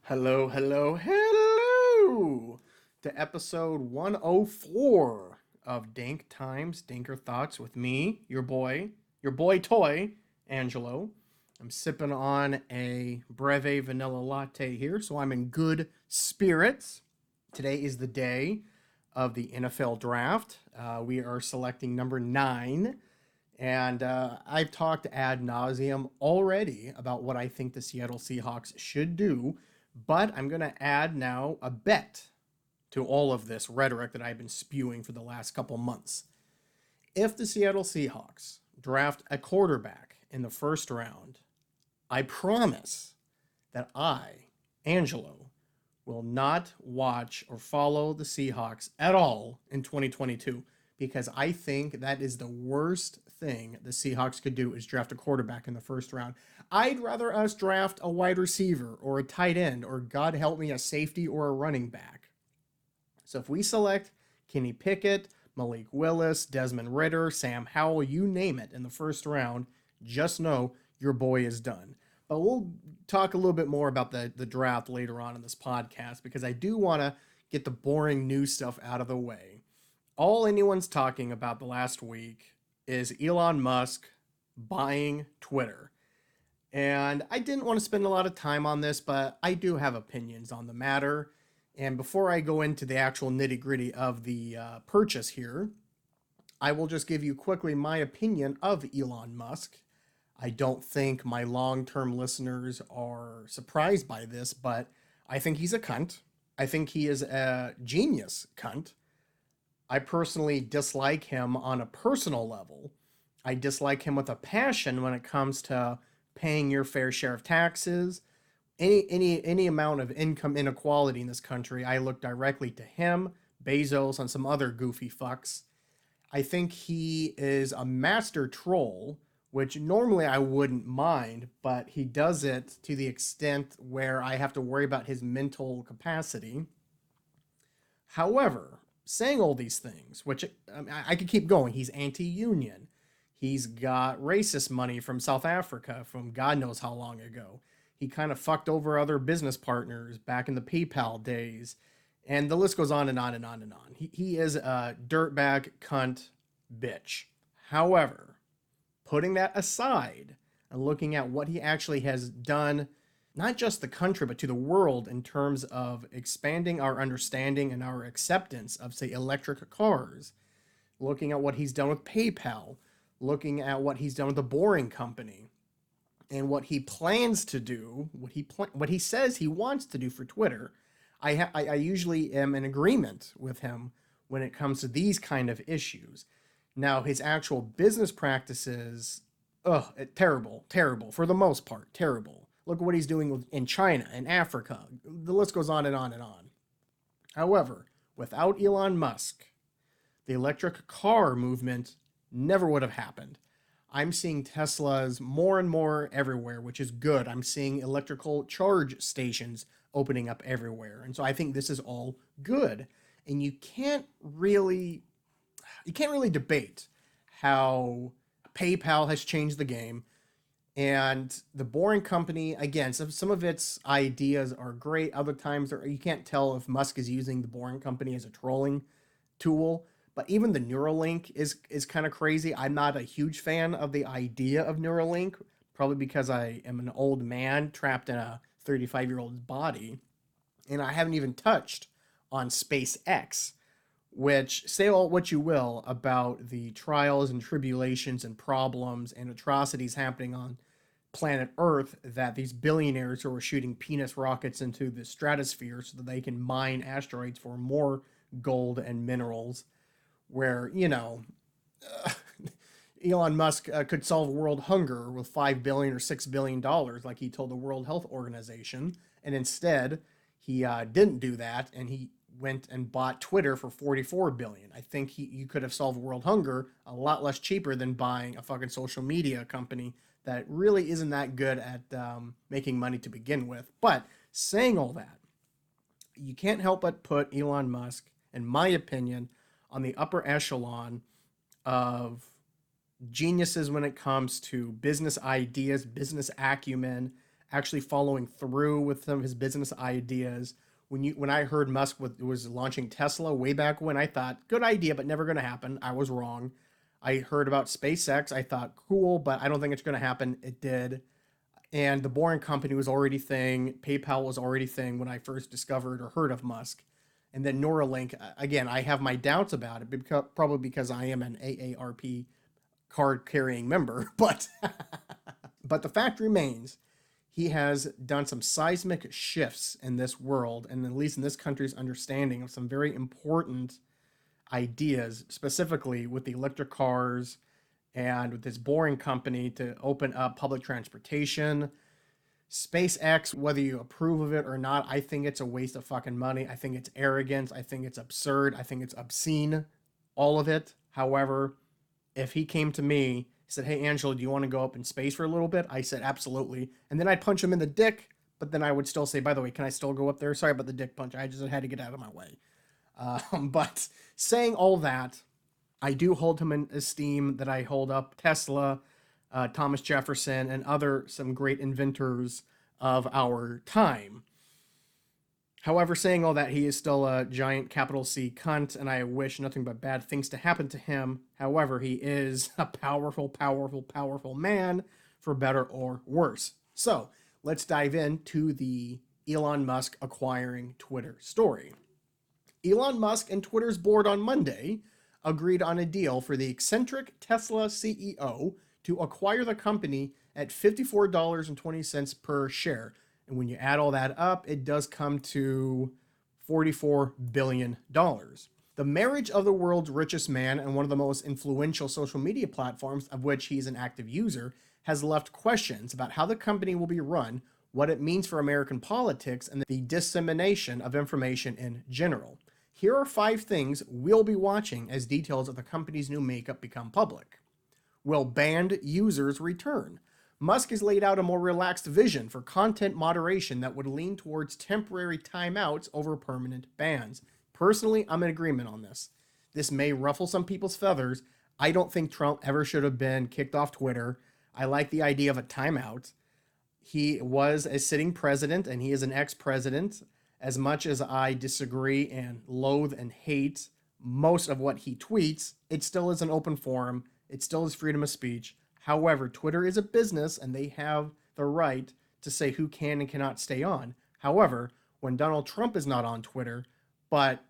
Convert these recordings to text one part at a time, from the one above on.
Hello, hello, hello to episode 104 of Dank Times Danker Thoughts with me, your boy toy, Angelo. I'm sipping on a Breve vanilla latte here, so I'm in good spirits. Today is the day of the NFL draft. We are selecting number 9. And I've talked ad nauseum already about what I think the Seattle Seahawks should do, but I'm going to add now a bet to all of this rhetoric that I've been spewing for the last couple months. If the Seattle Seahawks draft a quarterback in the first round, I promise that I, Angelo, will not watch or follow the Seahawks at all in 2022 because I think that is the worst thing the Seahawks could do is draft a quarterback in the first round. I'd rather us draft a wide receiver or a tight end or, God help me, a safety or a running back. So if we select Kenny Pickett, Malik Willis, Desmond Ridder, Sam Howell, you name it in the first round, just know your boy is done. But we'll talk a little bit more about the draft later on in this podcast because I do want to get the boring news stuff out of the way. All anyone's talking about the last week is Elon Musk buying Twitter. And I didn't want to spend a lot of time on this, but I do have opinions on the matter. And before I go into the actual nitty gritty of the purchase here, I will just give you quickly my opinion of Elon Musk. I don't think my long term listeners are surprised by this, but I think he's a cunt. I think he is a genius cunt. I personally dislike him on a personal level. I dislike him with a passion when it comes to paying your fair share of taxes. Any amount of income inequality in this country, I look directly to him, Bezos, and some other goofy fucks. I think he is a master troll, which normally I wouldn't mind, but he does it to the extent where I have to worry about his mental capacity. However, saying all these things, which I could keep going, he's anti-union. He's got racist money from South Africa from God knows how long ago. He kind of fucked over other business partners back in the PayPal days. And the list goes on and on and on and on. He is a dirtbag, cunt, bitch. However, putting that aside and looking at what he actually has done, not just the country, but to the world in terms of expanding our understanding and our acceptance of, say, electric cars, looking at what he's done with PayPal, looking at what he's done with the Boring Company, and what he plans to do, what he says he wants to do for Twitter, I usually am in agreement with him when it comes to these kind of issues. Now, his actual business practices, terrible, terrible for the most part, terrible. Look at what he's doing in China and Africa. The list goes on and on and on. However, without Elon Musk, the electric car movement never would have happened. I'm seeing Teslas more and more everywhere, which is good. I'm seeing electrical charge stations opening up everywhere. And so I think this is all good. And you can't really debate how PayPal has changed the game. And the Boring Company, again, some of its ideas are great. Other times you can't tell if Musk is using the Boring Company as a trolling tool. But even the Neuralink is kind of crazy. I'm not a huge fan of the idea of Neuralink, probably because I am an old man trapped in a 35-year-old's body. And I haven't even touched on SpaceX, which, say all what you will about the trials and tribulations and problems and atrocities happening on planet Earth, that these billionaires who are shooting penis rockets into the stratosphere so that they can mine asteroids for more gold and minerals, where, Elon Musk could solve world hunger with $5 billion or $6 billion, like he told the World Health Organization. And instead, he didn't do that, and he went and bought Twitter for $44 billion. I think you could have solved world hunger a lot less cheaper than buying a fucking social media company that really isn't that good at making money to begin with. But saying all that, you can't help but put Elon Musk, in my opinion, on the upper echelon of geniuses when it comes to business ideas, business acumen, actually following through with some of his business ideas. When I heard Musk was launching Tesla way back when, I thought good idea, but never going to happen. I was wrong. I heard about SpaceX. I thought cool, but I don't think it's going to happen. It did. And the Boring Company was already thing. PayPal was already thing when I first discovered or heard of Musk. And then Neuralink, again, I have my doubts about it, probably because I am an AARP card carrying member, but but the fact remains, he has done some seismic shifts in this world, and at least in this country's understanding of some very important ideas, specifically with the electric cars and with this Boring Company to open up public transportation. SpaceX, whether you approve of it or not, I think it's a waste of fucking money. I think it's arrogant. I think it's absurd. I think it's obscene. All of it. However, if he came to me, he said, "Hey, Angela, do you want to go up in space for a little bit?" I said, "Absolutely." And then I'd punch him in the dick, but then I would still say, "By the way, can I still go up there?" Sorry about the dick punch. I just had to get out of my way. But saying all that, I do hold him in esteem that I hold up Tesla, Thomas Jefferson, and some great inventors of our time. However, saying all that, he is still a giant capital C cunt, and I wish nothing but bad things to happen to him. However, he is a powerful, powerful, powerful man, for better or worse. So, let's dive into the Elon Musk acquiring Twitter story. Elon Musk and Twitter's board on Monday agreed on a deal for the eccentric Tesla CEO to acquire the company at $54.20 per share. And when you add all that up, it does come to $44 billion. The marriage of the world's richest man and one of the most influential social media platforms, of which he's an active user, has left questions about how the company will be run, what it means for American politics, and the dissemination of information in general. Here are 5 things we'll be watching as details of the company's new makeup become public. Will banned users return? Musk has laid out a more relaxed vision for content moderation that would lean towards temporary timeouts over permanent bans. Personally, I'm in agreement on this. This may ruffle some people's feathers. I don't think Trump ever should have been kicked off Twitter. I like the idea of a timeout. He was a sitting president, and he is an ex-president. As much as I disagree and loathe and hate most of what he tweets, it still is an open forum. It still is freedom of speech. However, Twitter is a business, and they have the right to say who can and cannot stay on. However, when Donald Trump is not on Twitter, but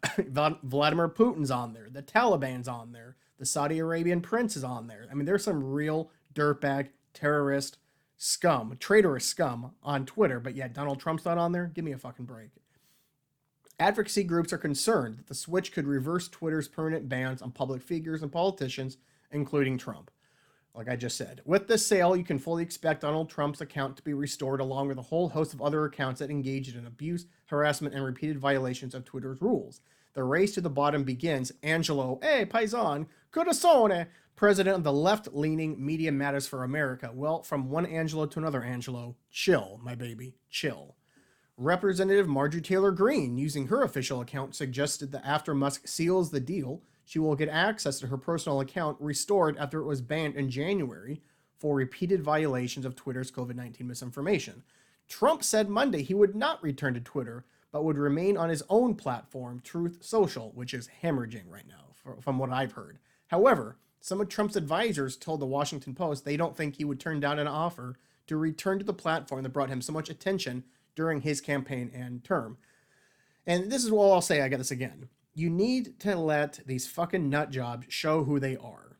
Vladimir Putin's on there, the Taliban's on there, the Saudi Arabian prince is on there. I mean, there's some real dirtbag, terrorist scum, traitorous scum on Twitter, but yet Donald Trump's not on there? Give me a fucking break. Advocacy groups are concerned that the switch could reverse Twitter's permanent bans on public figures and politicians, including Trump. Like I just said, with this sale, you can fully expect Donald Trump's account to be restored, along with a whole host of other accounts that engaged in abuse, harassment, and repeated violations of Twitter's rules. The race to the bottom begins. Angelo, paisan, corazone, president of the left-leaning Media Matters for America. Well, from one Angelo to another Angelo, chill, my baby, chill. Representative Marjorie Taylor Greene, using her official account, suggested that after Musk seals the deal, she will get access to her personal account restored after it was banned in January for repeated violations of Twitter's COVID-19 misinformation. Trump said Monday he would not return to Twitter, but would remain on his own platform, Truth Social, which is hemorrhaging right now, from what I've heard. However, some of Trump's advisors told the Washington Post they don't think he would turn down an offer to return to the platform that brought him so much attention during his campaign and term. And this is what I'll say, I get this again. You need to let these fucking nut jobs show who they are.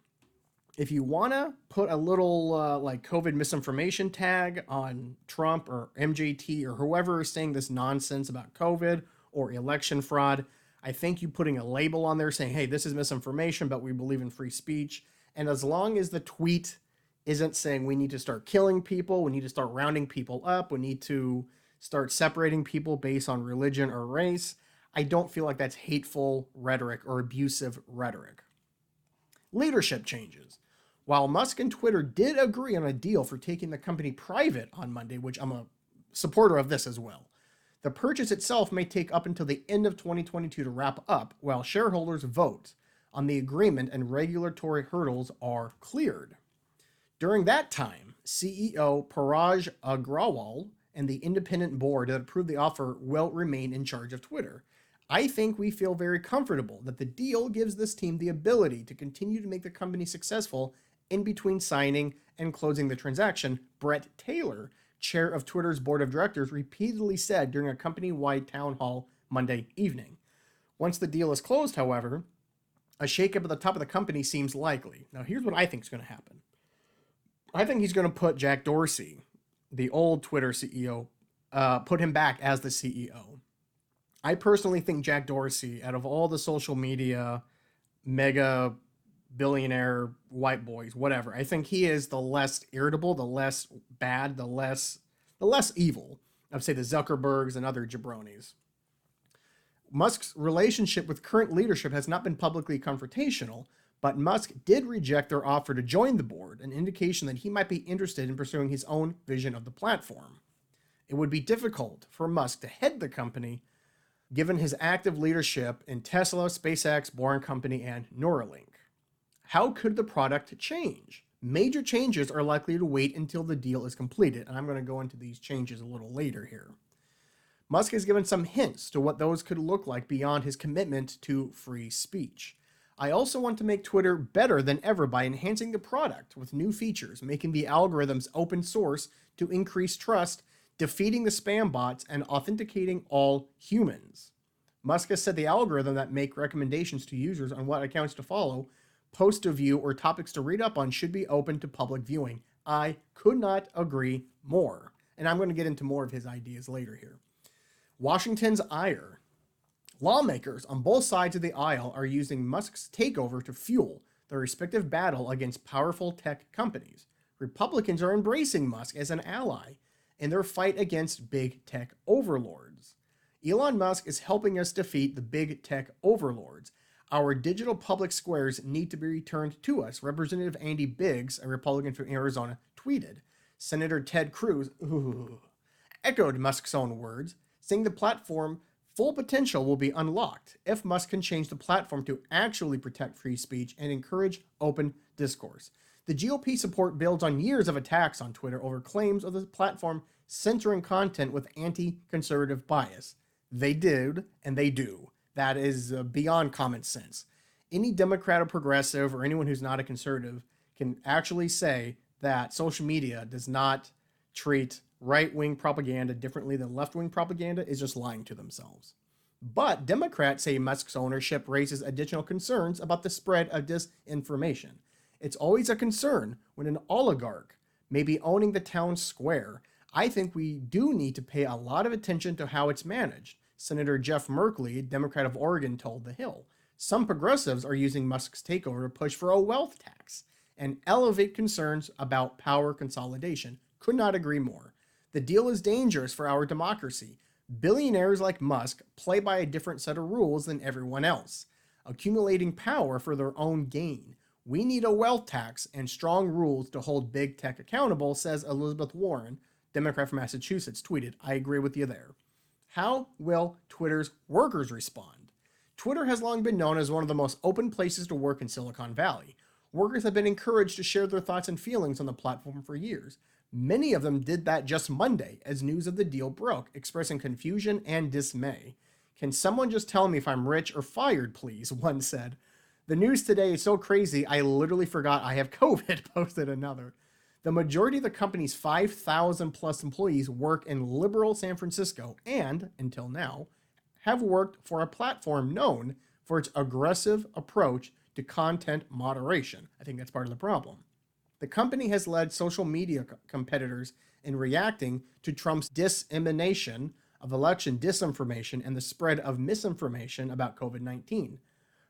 If you want to put a little like COVID misinformation tag on Trump or MJT or whoever is saying this nonsense about COVID or election fraud, I think you putting a label on there saying, hey, this is misinformation, but we believe in free speech. And as long as the tweet isn't saying we need to start killing people, we need to start rounding people up, we need to start separating people based on religion or race, I don't feel like that's hateful rhetoric or abusive rhetoric. Leadership changes. While Musk and Twitter did agree on a deal for taking the company private on Monday, which I'm a supporter of this as well, the purchase itself may take up until the end of 2022 to wrap up, while shareholders vote on the agreement and regulatory hurdles are cleared. During that time, CEO Parag Agrawal and the independent board that approved the offer will remain in charge of Twitter. I think we feel very comfortable that the deal gives this team the ability to continue to make the company successful in between signing and closing the transaction. Brett Taylor, chair of Twitter's board of directors, repeatedly said during a company-wide town hall Monday evening. Once the deal is closed, however, a shakeup at the top of the company seems likely. Now, here's what I think is going to happen. I think he's going to put Jack Dorsey, the old Twitter CEO, put him back as the CEO. I personally think Jack Dorsey, out of all the social media mega billionaire white boys, whatever, I think he is the less irritable, the less bad, the less evil of, say, the Zuckerbergs and other jabronis. Musk's relationship with current leadership has not been publicly confrontational, but Musk did reject their offer to join the board, an indication that he might be interested in pursuing his own vision of the platform. It would be difficult for Musk to head the company, given his active leadership in Tesla, SpaceX, Boring Company, and Neuralink. How could the product change? Major changes are likely to wait until the deal is completed, and I'm going to go into these changes a little later here. Musk has given some hints to what those could look like beyond his commitment to free speech. I also want to make Twitter better than ever by enhancing the product with new features, making the algorithms open source to increase trust, defeating the spam bots, and authenticating all humans. Musk has said the algorithm that make recommendations to users on what accounts to follow, posts to view, or topics to read up on should be open to public viewing. I could not agree more. And I'm going to get into more of his ideas later here. Washington's ire. Lawmakers on both sides of the aisle are using Musk's takeover to fuel their respective battle against powerful tech companies. Republicans are embracing Musk as an ally in their fight against big tech overlords. Elon Musk is helping us defeat the big tech overlords. Our digital public squares need to be returned to us, Representative Andy Biggs, a Republican from Arizona, tweeted. Senator Ted Cruz echoed Musk's own words, saying the platform full potential will be unlocked if Musk can change the platform to actually protect free speech and encourage open discourse. The GOP support builds on years of attacks on Twitter over claims of the platform censoring content with anti-conservative bias. They did, and they do. That is beyond common sense. Any Democrat or progressive or anyone who's not a conservative can actually say that social media does not treat right-wing propaganda differently than left-wing propaganda is just lying to themselves. But Democrats say Musk's ownership raises additional concerns about the spread of disinformation. It's always a concern when an oligarch may be owning the town square. I think we do need to pay a lot of attention to how it's managed, Senator Jeff Merkley, Democrat of Oregon, told The Hill. Some progressives are using Musk's takeover to push for a wealth tax and elevate concerns about power consolidation. Could not agree more. The deal is dangerous for our democracy. Billionaires like Musk play by a different set of rules than everyone else, accumulating power for their own gain. We need a wealth tax and strong rules to hold big tech accountable, says Elizabeth Warren, Democrat from Massachusetts, tweeted. I agree with you there. How will Twitter's workers respond? Twitter has long been known as one of the most open places to work in Silicon Valley. Workers have been encouraged to share their thoughts and feelings on the platform for years. Many of them did that just Monday as news of the deal broke, expressing confusion and dismay. Can someone just tell me if I'm rich or fired, please? One said. The news today is so crazy, I literally forgot I have COVID, posted another. The majority of the company's 5,000 plus employees work in liberal San Francisco and, until now, have worked for a platform known for its aggressive approach to content moderation. I think that's part of the problem. The company has led social media competitors in reacting to Trump's dissemination of election disinformation and the spread of misinformation about COVID-19.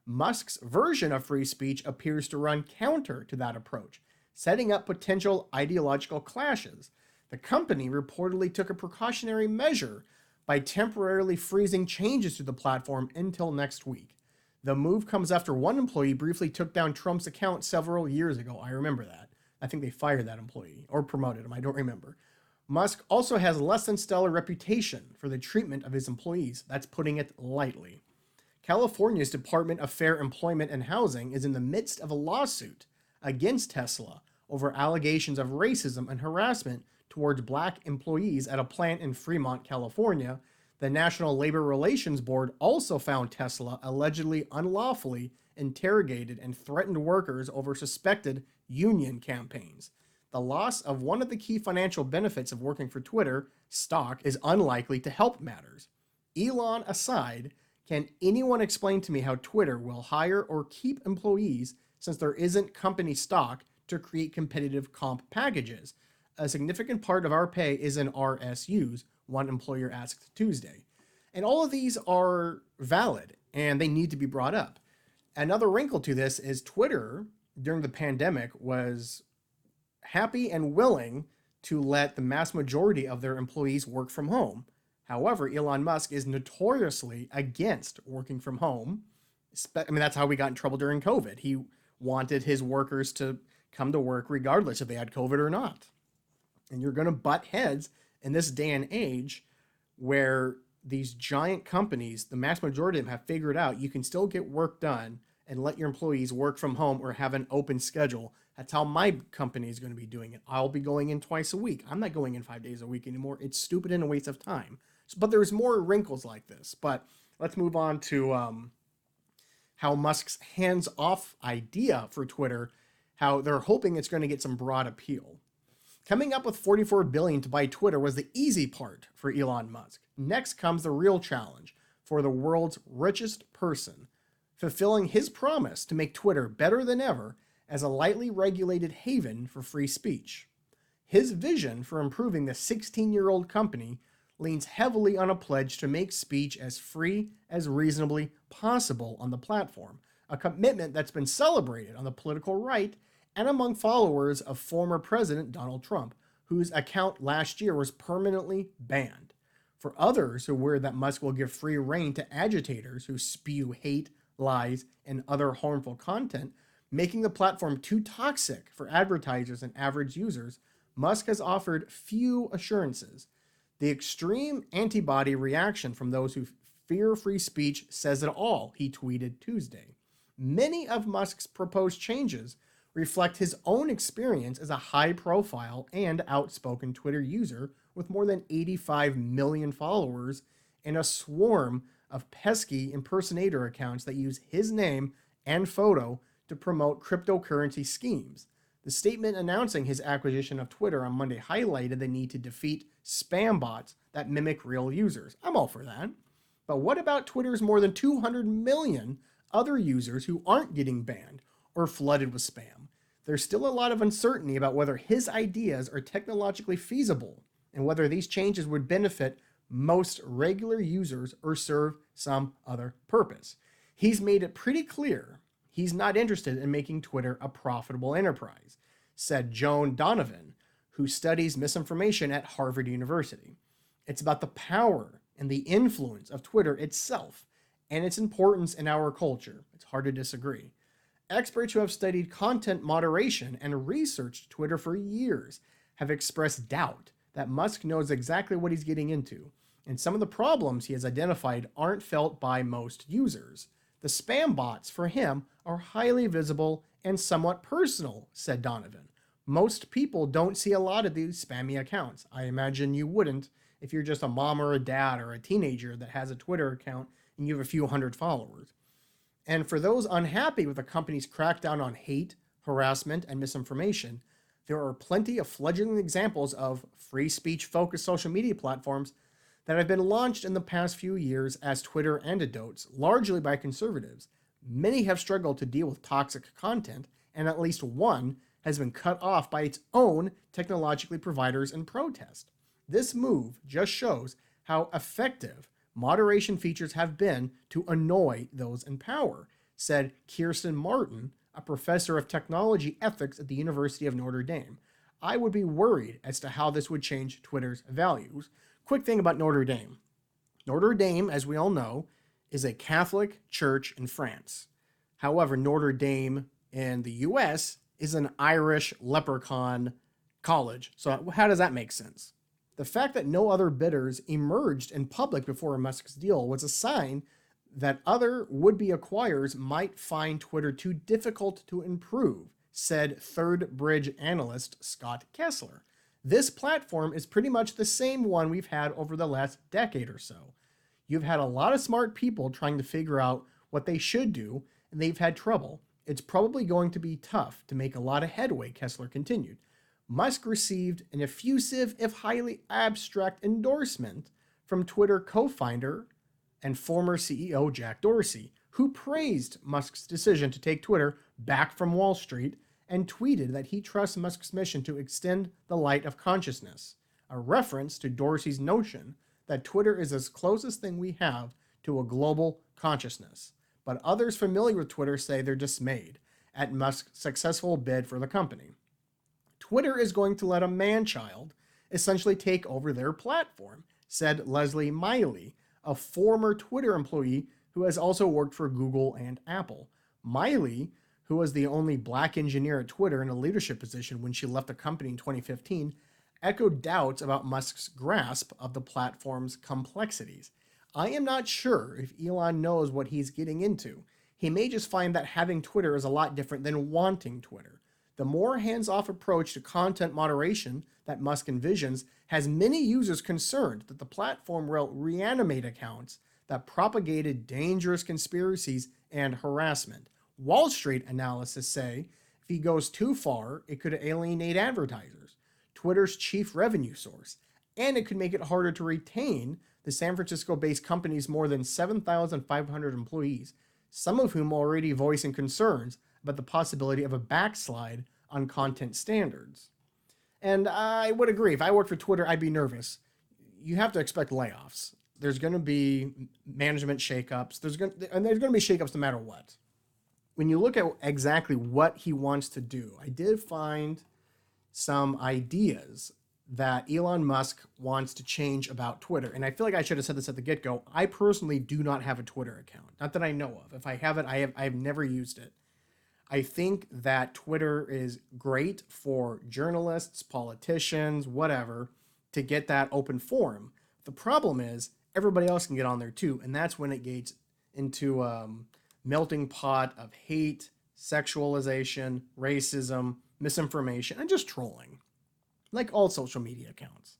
Musk's version of free speech appears to run counter to that approach, setting up potential ideological clashes. The company reportedly took a precautionary measure by temporarily freezing changes to the platform until next week. The move comes after one employee briefly took down Trump's account several years ago. I remember that. I think they fired that employee or promoted him. I don't remember. Musk also has less than stellar reputation for the treatment of his employees. That's putting it lightly. California's Department of Fair Employment and Housing is in the midst of a lawsuit against Tesla over allegations of racism and harassment towards black employees at a plant in Fremont, California. The National Labor Relations Board also found Tesla allegedly unlawfully interrogated and threatened workers over suspected union campaigns. The loss of one of the key financial benefits of working for Twitter, stock, is unlikely to help matters. Elon aside, can anyone explain to me how Twitter will hire or keep employees since there isn't company stock to create competitive comp packages? A significant part of our pay is in RSUs, one employer asked Tuesday. And all of these are valid and they need to be brought up. Another wrinkle to this is Twitter during the pandemic was happy and willing to let the mass majority of their employees work from home. However, Elon Musk is notoriously against working from home. I mean, that's how we got in trouble during COVID. He wanted his workers to come to work regardless if they had COVID or not. And you're going to butt heads in this day and age where these giant companies, the mass majority of them, have figured out you can still get work done and let your employees work from home or have an open schedule. That's how my company is going to be doing it. I'll be going in twice a week. I'm not going in 5 days a week anymore. It's stupid and a waste of time. But there's more wrinkles like this. But let's move on to how Musk's hands-off idea for Twitter, how they're hoping it's going to get some broad appeal. Coming up with $44 billion to buy Twitter was the easy part for Elon Musk. Next comes the real challenge for the world's richest person, fulfilling his promise to make Twitter better than ever as a lightly regulated haven for free speech. His vision for improving the 16-year-old company leans heavily on a pledge to make speech as free as reasonably possible on the platform, a commitment that's been celebrated on the political right and among followers of former President Donald Trump, whose account last year was permanently banned. For others who worry that Musk will give free rein to agitators who spew hate, lies, and other harmful content, making the platform too toxic for advertisers and average users, Musk has offered few assurances. The extreme antibody reaction from those who fear free speech says it all, he tweeted Tuesday. Many of Musk's proposed changes reflect his own experience as a high-profile and outspoken Twitter user with more than 85 million followers and a swarm of pesky impersonator accounts that use his name and photo to promote cryptocurrency schemes. The statement announcing his acquisition of Twitter on Monday highlighted the need to defeat spam bots that mimic real users. I'm all for that. But what about Twitter's more than 200 million other users who aren't getting banned or flooded with spam? There's still a lot of uncertainty about whether his ideas are technologically feasible and whether these changes would benefit most regular users or serve some other purpose. He's made it pretty clear he's not interested in making Twitter a profitable enterprise, said Joan Donovan, who studies misinformation at Harvard University. It's about the power and the influence of Twitter itself and its importance in our culture. It's hard to disagree. Experts who have studied content moderation and researched Twitter for years have expressed doubt that Musk knows exactly what he's getting into, and some of the problems he has identified aren't felt by most users. The spam bots, for him, are highly visible and somewhat personal, said Donovan. Most people don't see a lot of these spammy accounts. I imagine you wouldn't if you're just a mom or a dad or a teenager that has a Twitter account and you have a few hundred followers. And for those unhappy with the company's crackdown on hate, harassment, and misinformation, there are plenty of fledgling examples of free speech-focused social media platforms that have been launched in the past few years as Twitter antidotes, largely by conservatives. Many have struggled to deal with toxic content, and at least one has been cut off by its own technologically providers in protest. This move just shows how effective moderation features have been to annoy those in power, said Kirsten Martin, a professor of technology ethics at the University of Notre Dame. I would be worried as to how this would change Twitter's values. Quick thing about Notre Dame. Notre Dame, as we all know, is a Catholic church in France. However, Notre Dame in the US is an Irish leprechaun college. So how does that make sense? The fact that no other bidders emerged in public before Musk's deal was a sign that other would-be acquirers might find Twitter too difficult to improve, said Third Bridge analyst Scott Kessler. This platform is pretty much the same one we've had over the last decade or so. You've had a lot of smart people trying to figure out what they should do, and they've had trouble. It's probably going to be tough to make a lot of headway, Kessler continued. Musk received an effusive, if highly abstract, endorsement from Twitter co-founder and former CEO Jack Dorsey, who praised Musk's decision to take Twitter back from Wall Street and tweeted that he trusts Musk's mission to extend the light of consciousness, a reference to Dorsey's notion that Twitter is the closest thing we have to a global consciousness. But others familiar with Twitter say they're dismayed at Musk's successful bid for the company. Twitter is going to let a man-child essentially take over their platform, said Leslie Miley, a former Twitter employee who has also worked for Google and Apple. Miley, who was the only black engineer at Twitter in a leadership position when she left the company in 2015, echoed doubts about Musk's grasp of the platform's complexities. I am not sure if Elon knows what he's getting into. He may just find that having Twitter is a lot different than wanting Twitter. The more hands-off approach to content moderation that Musk envisions has many users concerned that the platform will reanimate accounts that propagated dangerous conspiracies and harassment. Wall Street analysts say if he goes too far, it could alienate advertisers, Twitter's chief revenue source, and it could make it harder to retain the San Francisco-based company's more than 7,500 employees, some of whom already voicing concerns about the possibility of a backslide on content standards. And I would agree. If I worked for Twitter, I'd be nervous. You have to expect layoffs. There's going to be management shakeups. There's going to be shakeups no matter what. When you look at exactly what he wants to do, I did find some ideas that Elon Musk wants to change about Twitter. And I feel like I should have said this at the get-go. I personally do not have a Twitter account. Not that I know of. If I have it, I have never used it. I think that Twitter is great for journalists, politicians, whatever, to get that open forum. The problem is everybody else can get on there too, and that's when it gets into a melting pot of hate, sexualization, racism, misinformation, and just trolling, like all social media accounts.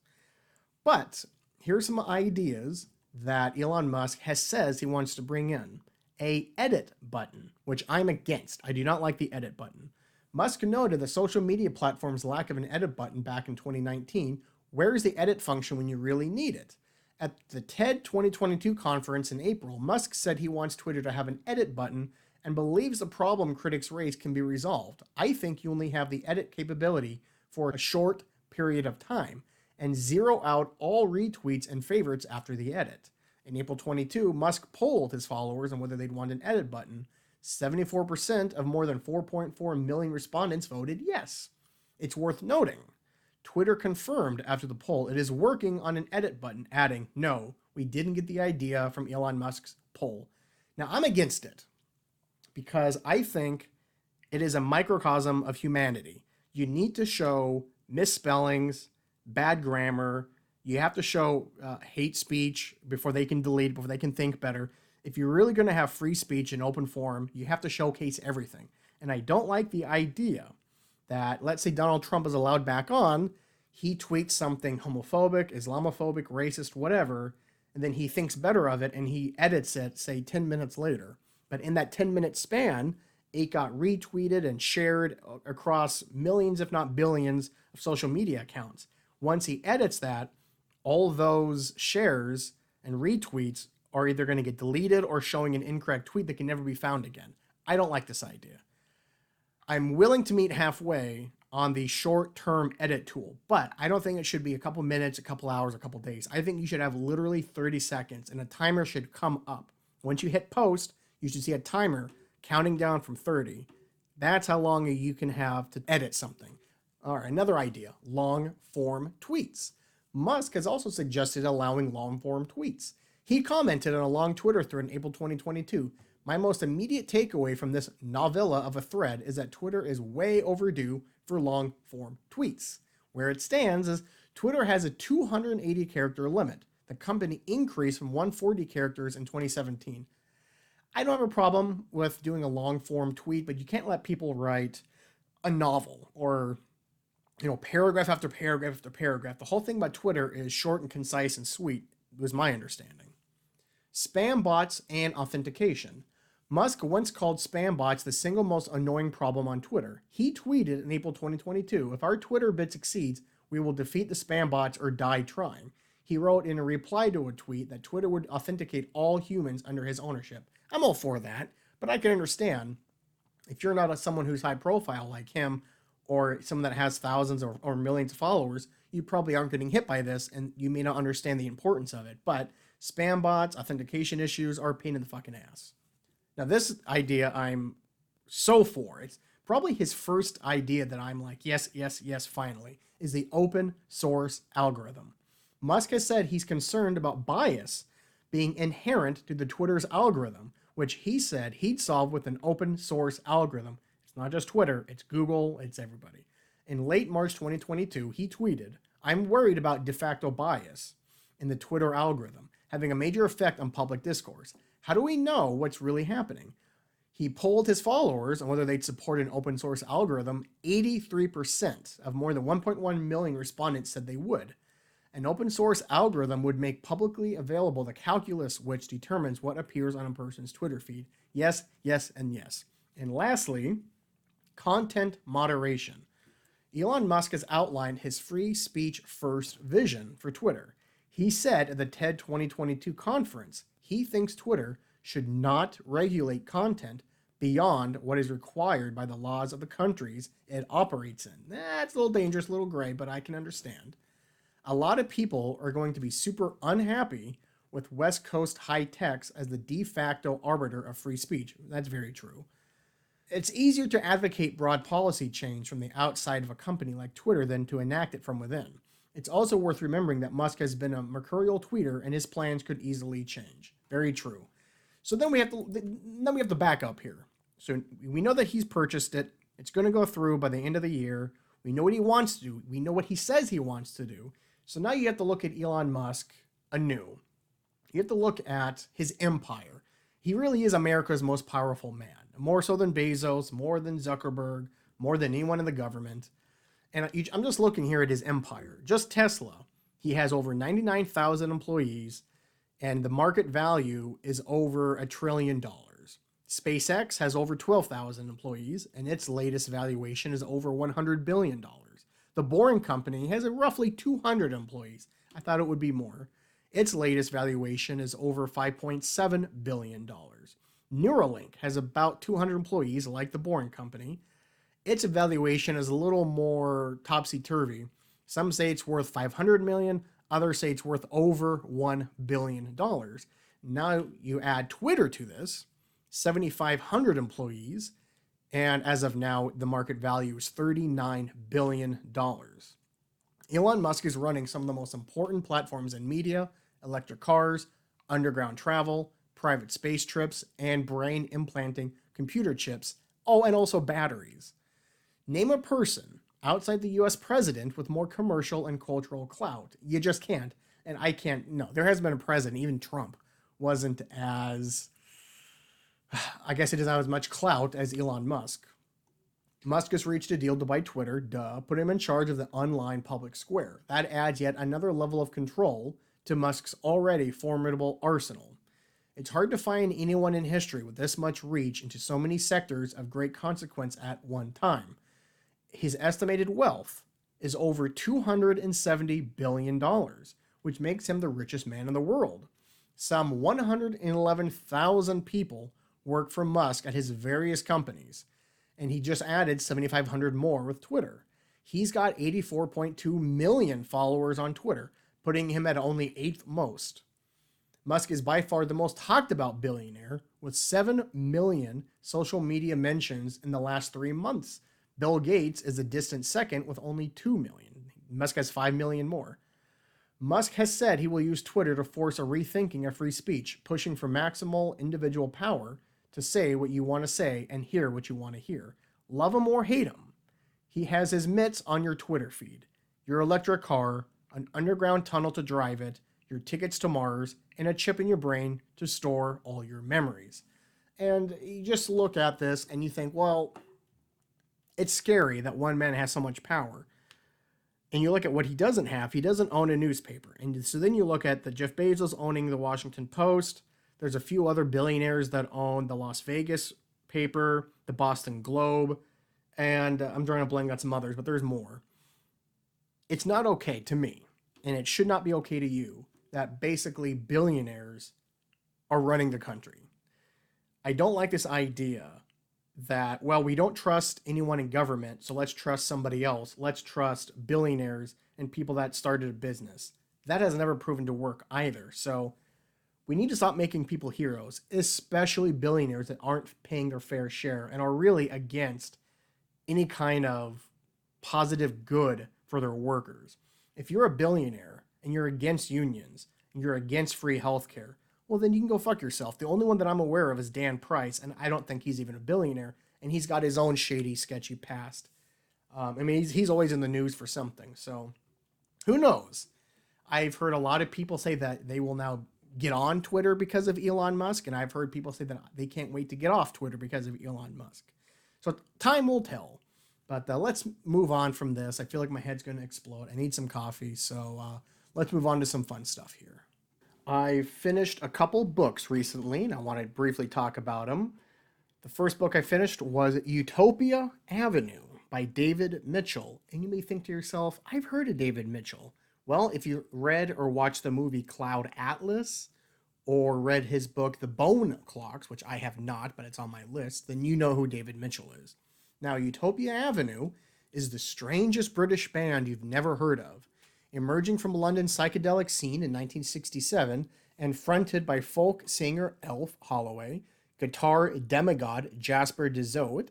But here's some ideas that Elon Musk says he wants to bring in. A edit button, which I'm against. I do not like the edit button. Musk noted the social media platform's lack of an edit button back in 2019. Where is the edit function when you really need it? At the TED 2022 conference in April, Musk said he wants Twitter to have an edit button and believes the problem critics raise can be resolved. I think you only have the edit capability for a short period of time and zero out all retweets and favorites after the edit. In April 22, Musk polled his followers on whether they'd want an edit button. 74% of more than 4.4 million respondents voted yes. It's worth noting, Twitter confirmed after the poll it is working on an edit button, adding, "No, we didn't get the idea from Elon Musk's poll." Now, I'm against it because I think it is a microcosm of humanity. You need to show misspellings, bad grammar. You have to show hate speech before they can delete, before they can think better. If you're really going to have free speech in open forum, you have to showcase everything. And I don't like the idea that, let's say Donald Trump is allowed back on, he tweets something homophobic, Islamophobic, racist, whatever, and then he thinks better of it and he edits it, say, 10 minutes later. But in that 10-minute span, it got retweeted and shared across millions, if not billions, of social media accounts. Once he edits that, all those shares and retweets are either going to get deleted or showing an incorrect tweet that can never be found again. I don't like this idea. I'm willing to meet halfway on the short-term edit tool, but I don't think it should be a couple minutes, a couple hours, a couple days. I think you should have literally 30 seconds and a timer should come up. Once you hit post, you should see a timer counting down from 30. That's how long you can have to edit something. All right, another idea, long-form tweets. Musk has also suggested allowing long-form tweets. He commented on a long Twitter thread in April 2022, "My most immediate takeaway from this novella of a thread is that Twitter is way overdue for long-form tweets. Where it stands is Twitter has a 280-character limit. The company increased from 140 characters in 2017. I don't have a problem with doing a long-form tweet, but you can't let people write a novel or paragraph after paragraph after paragraph. The whole thing about Twitter is short and concise and sweet, was my understanding. Spam bots and authentication. Musk once called spam bots the single most annoying problem on Twitter. He tweeted in April 2022, "If our Twitter bid succeeds, we will defeat the spam bots or die trying." He wrote in a reply to a tweet that Twitter would authenticate all humans under his ownership. I'm all for that, but I can understand if you're not someone who's high profile like him or someone that has thousands or millions of followers, you probably aren't getting hit by this and you may not understand the importance of it. But spam bots, authentication issues are a pain in the fucking ass. Now, this idea I'm so for. It's probably his first idea that I'm like, yes, yes, yes, finally, is the open source algorithm. Musk has said he's concerned about bias being inherent to the Twitter's algorithm, which he said he'd solve with an open source algorithm. It's not just Twitter, it's Google, it's everybody. In late March 2022, he tweeted, "I'm worried about de facto bias in the Twitter algorithm having a major effect on public discourse. How do we know what's really happening?" He polled his followers on whether they'd support an open source algorithm. 83% of more than 1.1 million respondents said they would. An open source algorithm would make publicly available the calculus which determines what appears on a person's Twitter feed. Yes, yes, and yes. And lastly, content moderation. Elon Musk has outlined his free speech first vision for Twitter. He said at the TED 2022 conference, he thinks Twitter should not regulate content beyond what is required by the laws of the countries it operates in. That's a little dangerous, a little gray, but I can understand. A lot of people are going to be super unhappy with West Coast high techs as the de facto arbiter of free speech. That's very true. It's easier to advocate broad policy change from the outside of a company like Twitter than to enact it from within. It's also worth remembering that Musk has been a mercurial tweeter and his plans could easily change. Very true. So then we have to back up here. So we know that he's purchased it. It's going to go through by the end of the year. We know what he wants to do. We know what he says he wants to do. So now you have to look at Elon Musk anew. You have to look at his empire. He really is America's most powerful man. More so than Bezos, more than Zuckerberg, more than anyone in the government. And I'm just looking here at his empire. Just Tesla, he has over 99,000 employees, and the market value is over $1 trillion. SpaceX has over 12,000 employees, and its latest valuation is over $100 billion. The Boring Company has roughly 200 employees. I thought it would be more. Its latest valuation is over $5.7 billion. Neuralink has about 200 employees, like the Boring Company. Its valuation is a little more topsy-turvy. Some say it's worth $500 million, others say it's worth over $1 billion. Now you add Twitter to this, 7,500 employees, and as of now, the market value is $39 billion. Elon Musk is running some of the most important platforms in media, electric cars, underground travel, private space trips, and brain implanting computer chips. Oh, and also batteries. Name a person outside the US president with more commercial and cultural clout. You just can't. And I can't. No, there hasn't been a president. Even Trump wasn't as, I guess it doesn't have as much clout as Elon Musk. Musk has reached a deal to buy Twitter, put him in charge of the online public square. That adds yet another level of control to Musk's already formidable arsenal. It's hard to find anyone in history with this much reach into so many sectors of great consequence at one time. His estimated wealth is over $270 billion, which makes him the richest man in the world. Some 111,000 people work for Musk at his various companies, and he just added 7,500 more with Twitter. He's got 84.2 million followers on Twitter, putting him at only 8th most. Musk is by far the most talked about billionaire, with 7 million social media mentions in the last 3 months. Bill Gates is a distant second with only 2 million. Musk has 5 million more. Musk has said he will use Twitter to force a rethinking of free speech, pushing for maximal individual power to say what you want to say and hear what you want to hear. Love him or hate him, he has his mitts on your Twitter feed, your electric car, an underground tunnel to drive it, your tickets to Mars, and a chip in your brain to store all your memories. And you just look at this and you think, well, it's scary that one man has so much power. And you look at what he doesn't have. He doesn't own a newspaper. And so then you look at the Jeff Bezos owning the Washington Post. There's a few other billionaires that own the Las Vegas paper, the Boston Globe, and I'm drawing a blank on some others, but there's more. It's not okay to me, and it should not be okay to you, that basically billionaires are running the country. I don't like this idea that, well, we don't trust anyone in government, so let's trust somebody else. Let's trust billionaires and people that started a business. That has never proven to work either. So we need to stop making people heroes, especially billionaires that aren't paying their fair share and are really against any kind of positive good for their workers. If you're a billionaire and you're against unions and you're against free healthcare, well, then you can go fuck yourself. The only one that I'm aware of is Dan Price, and I don't think he's even a billionaire, and he's got his own shady, sketchy past. I mean, he's always in the news for something, so who knows? I've heard a lot of people say that they will now get on Twitter because of Elon Musk, and I've heard people say that they can't wait to get off Twitter because of Elon Musk. So time will tell. But let's move on from this. I feel like my head's going to explode. I need some coffee, so let's move on to some fun stuff here. I finished a couple books recently, and I want to briefly talk about them. The first book I finished was Utopia Avenue by David Mitchell. And you may think to yourself, I've heard of David Mitchell. Well, if you read or watched the movie Cloud Atlas, or read his book The Bone Clocks, which I have not, but it's on my list, then you know who David Mitchell is. Now, Utopia Avenue is the strangest British band you've never heard of. Emerging from London's psychedelic scene in 1967 and fronted by folk singer Elf Holloway, guitar demigod Jasper de Zoet,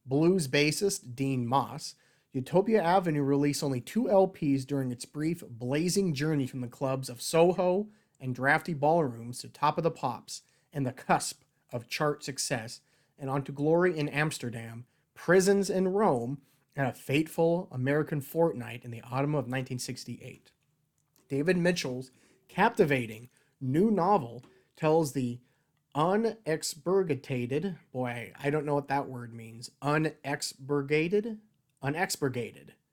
blues bassist Dean Moss, Utopia Avenue released only 2 LPs during its brief, blazing journey from the clubs of Soho and drafty ballrooms to Top of the Pops and the cusp of chart success and onto glory in Amsterdam, prisons in Rome, and a fateful American fortnight in the autumn of 1968. David Mitchell's captivating new novel tells the unexpurgated, boy, I don't know what that word means, unexpurgated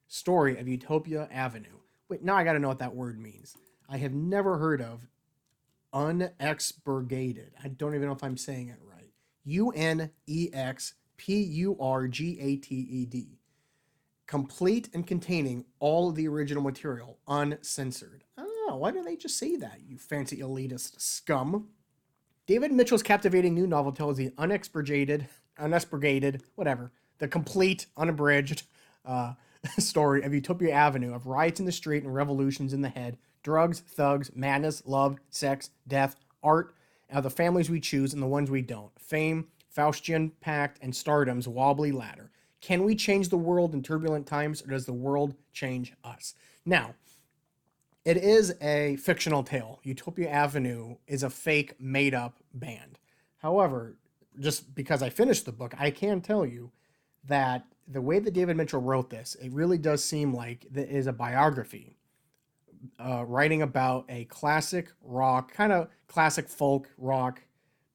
story of Utopia Avenue. Wait, now I gotta know what that word means. I have never heard of unexpurgated. I don't even know if I'm saying it right. UNEXPURGATED. Complete and containing all of the original material, uncensored. Oh, why don't they just say that, you fancy elitist scum? David Mitchell's captivating new novel tells the unexpurgated, whatever, the complete, unabridged story of Utopia Avenue, of riots in the street and revolutions in the head, drugs, thugs, madness, love, sex, death, art, the families we choose and the ones we don't, fame, Faustian pact, and stardom's wobbly ladder. Can we change the world in turbulent times, or does the world change us? Now, it is a fictional tale. Utopia Avenue is a fake, made-up band. However, just because I finished the book, I can tell you that the way that David Mitchell wrote this, it really does seem like it is a biography, writing about a classic rock, kind of classic folk rock,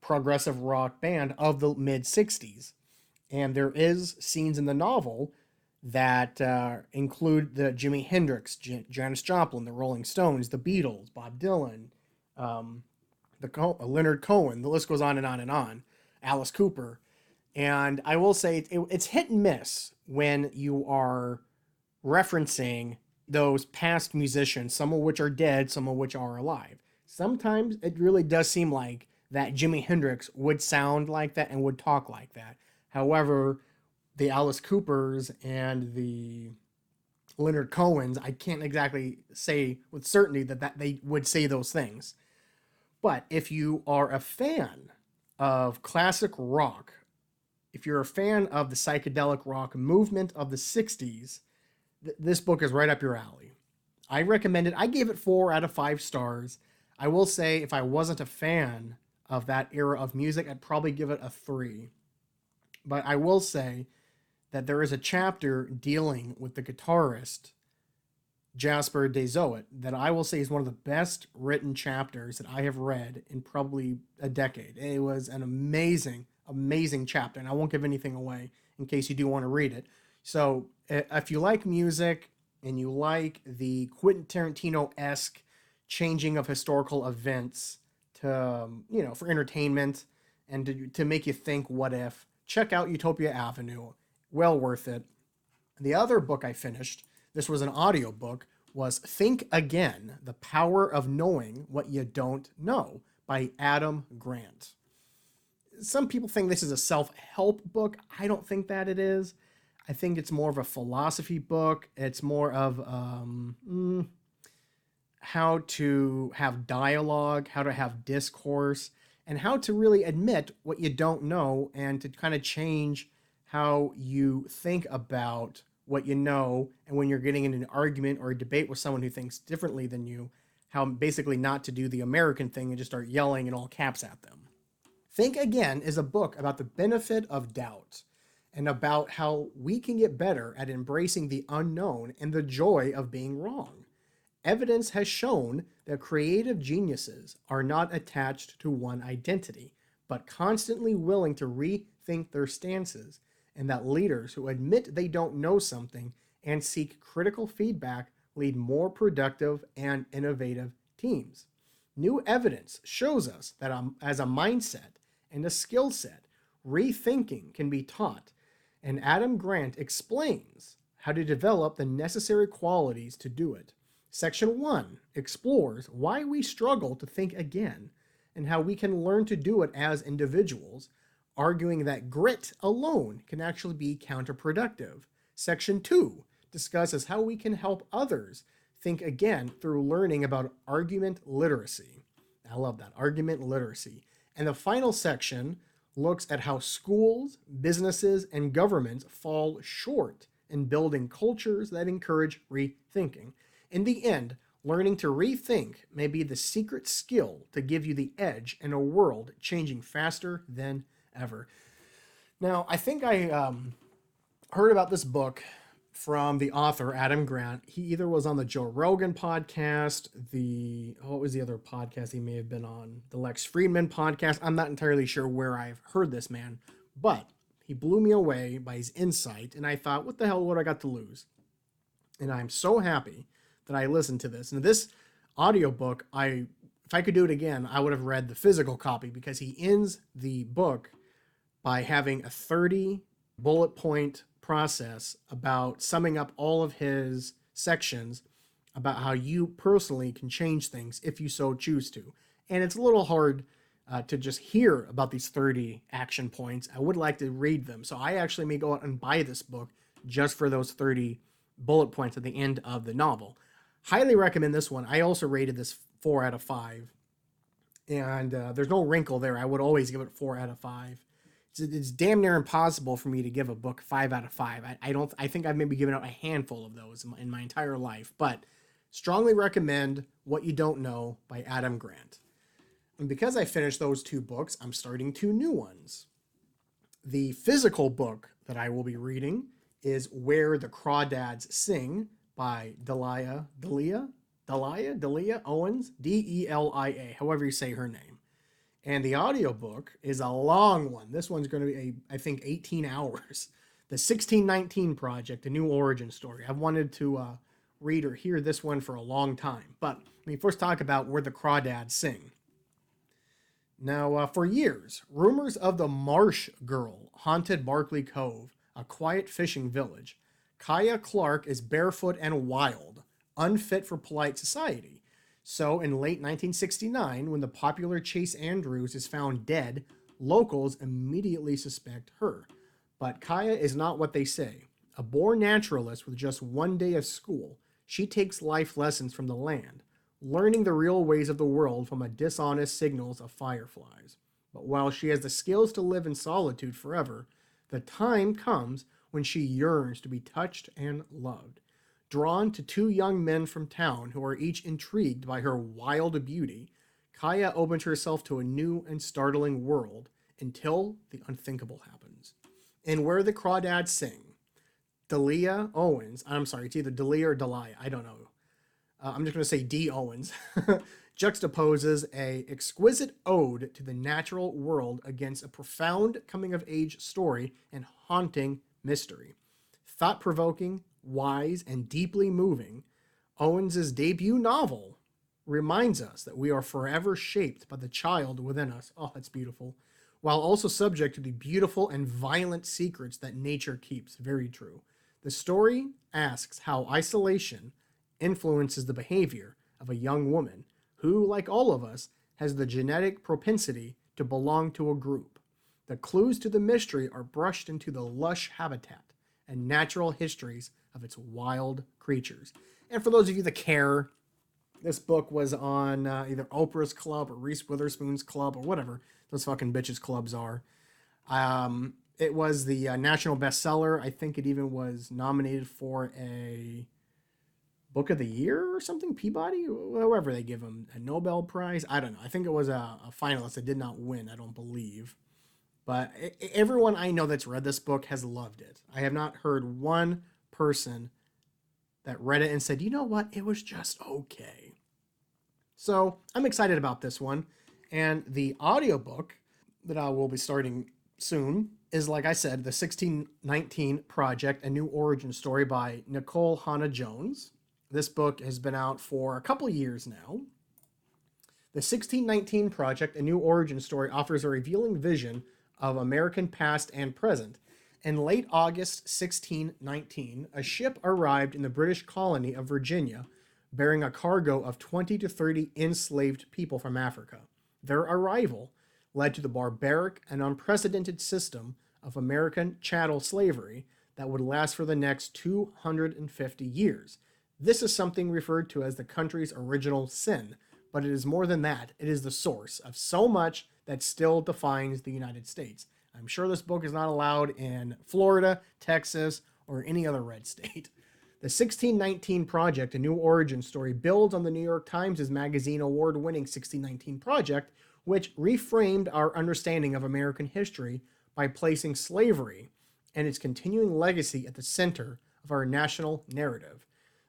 progressive rock band of the mid-60s. And there is scenes in the novel that include the Jimi Hendrix, Janis Joplin, the Rolling Stones, the Beatles, Bob Dylan, Leonard Cohen, the list goes on and on and on, Alice Cooper. And I will say it's hit and miss when you are referencing those past musicians, some of which are dead, some of which are alive. Sometimes it really does seem like that Jimi Hendrix would sound like that and would talk like that. However, the Alice Coopers and the Leonard Cohens, I can't exactly say with certainty that they would say those things. But if you are a fan of classic rock, if you're a fan of the psychedelic rock movement of the 60s, this book is right up your alley. I recommend it. I gave it 4 out of 5 stars. I will say if I wasn't a fan of that era of music, I'd probably give it a 3. But I will say that there is a chapter dealing with the guitarist Jasper de Zoet that I will say is one of the best written chapters that I have read in probably a decade. It was an amazing, amazing chapter, and I won't give anything away in case you do want to read it. So if you like music and you like the Quentin Tarantino-esque changing of historical events to, for entertainment and to make you think, what if, check out Utopia Avenue. Well worth it. The other book I finished, this was an audio book, was Think Again, The Power of Knowing What You Don't Know by Adam Grant. Some people think this is a self-help book. I don't think that it is. I think it's more of a philosophy book. It's more of how to have dialogue, how to have discourse, and how to really admit what you don't know and to kind of change how you think about what you know. And when you're getting in an argument or a debate with someone who thinks differently than you, how basically not to do the American thing and just start yelling in all caps at them. Think Again is a book about the benefit of doubt and about how we can get better at embracing the unknown and the joy of being wrong. Evidence has shown that creative geniuses are not attached to one identity, but constantly willing to rethink their stances, and that leaders who admit they don't know something and seek critical feedback lead more productive and innovative teams. New evidence shows us that as a mindset and a skill set, rethinking can be taught, and Adam Grant explains how to develop the necessary qualities to do it. Section 1 explores why we struggle to think again and how we can learn to do it as individuals, arguing that grit alone can actually be counterproductive. Section 2 discusses how we can help others think again through learning about argument literacy. I love that, argument literacy. And the final section looks at how schools, businesses, and governments fall short in building cultures that encourage rethinking. In the end, learning to rethink may be the secret skill to give you the edge in a world changing faster than ever. Now, I think I heard about this book from the author, Adam Grant. He either was on the Joe Rogan podcast, what was the other podcast he may have been on? The Lex Friedman podcast. I'm not entirely sure where I've heard this man, but he blew me away by his insight, and I thought, what the hell would I got to lose? And I'm so happy that I listened to this. And this audiobook, if I could do it again, I would have read the physical copy, because he ends the book by having a 30 bullet point process about summing up all of his sections about how you personally can change things if you so choose to. And it's a little hard to just hear about these 30 action points. I would like to read them. So I actually may go out and buy this book just for those 30 bullet points at the end of the novel. Highly recommend this one. I also rated this 4 out of 5. And there's no wrinkle there. I would always give it 4 out of 5. It's damn near impossible for me to give a book 5 out of 5. I think I've maybe given out a handful of those in my entire life, but strongly recommend What You Don't Know by Adam Grant. And because I finished those 2 books, I'm starting 2 new ones. The physical book that I will be reading is Where the Crawdads Sing by Delia Owens, Delia, however you say her name. And the audiobook is a long one. This one's going to be, I think, 18 hours. The 1619 Project, a new origin story. I've wanted to read or hear this one for a long time. But let me first talk about Where the Crawdads Sing. Now, for years, rumors of the Marsh Girl haunted Barkley Cove, a quiet fishing village. Kaya Clark is barefoot and wild, unfit for polite society. So in late 1969, when the popular Chase Andrews is found dead, locals immediately suspect her. But Kaya is not what they say. A born naturalist with just 1 day of school, she takes life lessons from the land, learning the real ways of the world from the dishonest signals of fireflies. But while she has the skills to live in solitude forever, the time comes when she yearns to be touched and loved. Drawn to 2 young men from town who are each intrigued by her wild beauty, Kaya opens herself to a new and startling world until the unthinkable happens. And Where the Crawdads Sing, Delia Owens, I'm sorry, it's either Delia or Delia, I don't know. I'm just going to say D. Owens, juxtaposes a exquisite ode to the natural world against a profound coming-of-age story and haunting mystery. Thought-provoking, wise, and deeply moving, Owens's debut novel reminds us that we are forever shaped by the child within us. Oh, that's beautiful. While also subject to the beautiful and violent secrets that nature keeps. Very true. The story asks how isolation influences the behavior of a young woman who, like all of us, has the genetic propensity to belong to a group. The clues to the mystery are brushed into the lush habitat and natural histories of its wild creatures. And for those of you that care, this book was on either Oprah's club or Reese Witherspoon's club or whatever those fucking bitches clubs are. It was the national bestseller. I think it even was nominated for a Book of the Year or something, Peabody, whoever they give him a Nobel Prize. I don't know. I think it was a finalist that did not win, I don't believe. But everyone I know that's read this book has loved it. I have not heard one person that read it and said, you know what, it was just okay. So I'm excited about this one. And the audiobook that I will be starting soon is, like I said, the 1619 Project, A New Origin Story by Nicole Hannah-Jones. This book has been out for a couple years now. The 1619 Project, A New Origin Story offers a revealing vision of American past and present. In late August 1619, a ship arrived in the British colony of Virginia bearing a cargo of 20 to 30 enslaved people from Africa. Their arrival led to the barbaric and unprecedented system of American chattel slavery that would last for the next 250 years. This is something referred to as the country's original sin, but it is more than that. It is the source of so much that still defines the United States. I'm sure this book is not allowed in Florida, Texas, or any other red state. The 1619 Project, A New Origin Story, builds on the New York Times' magazine award-winning 1619 Project, which reframed our understanding of American history by placing slavery and its continuing legacy at the center of our national narrative.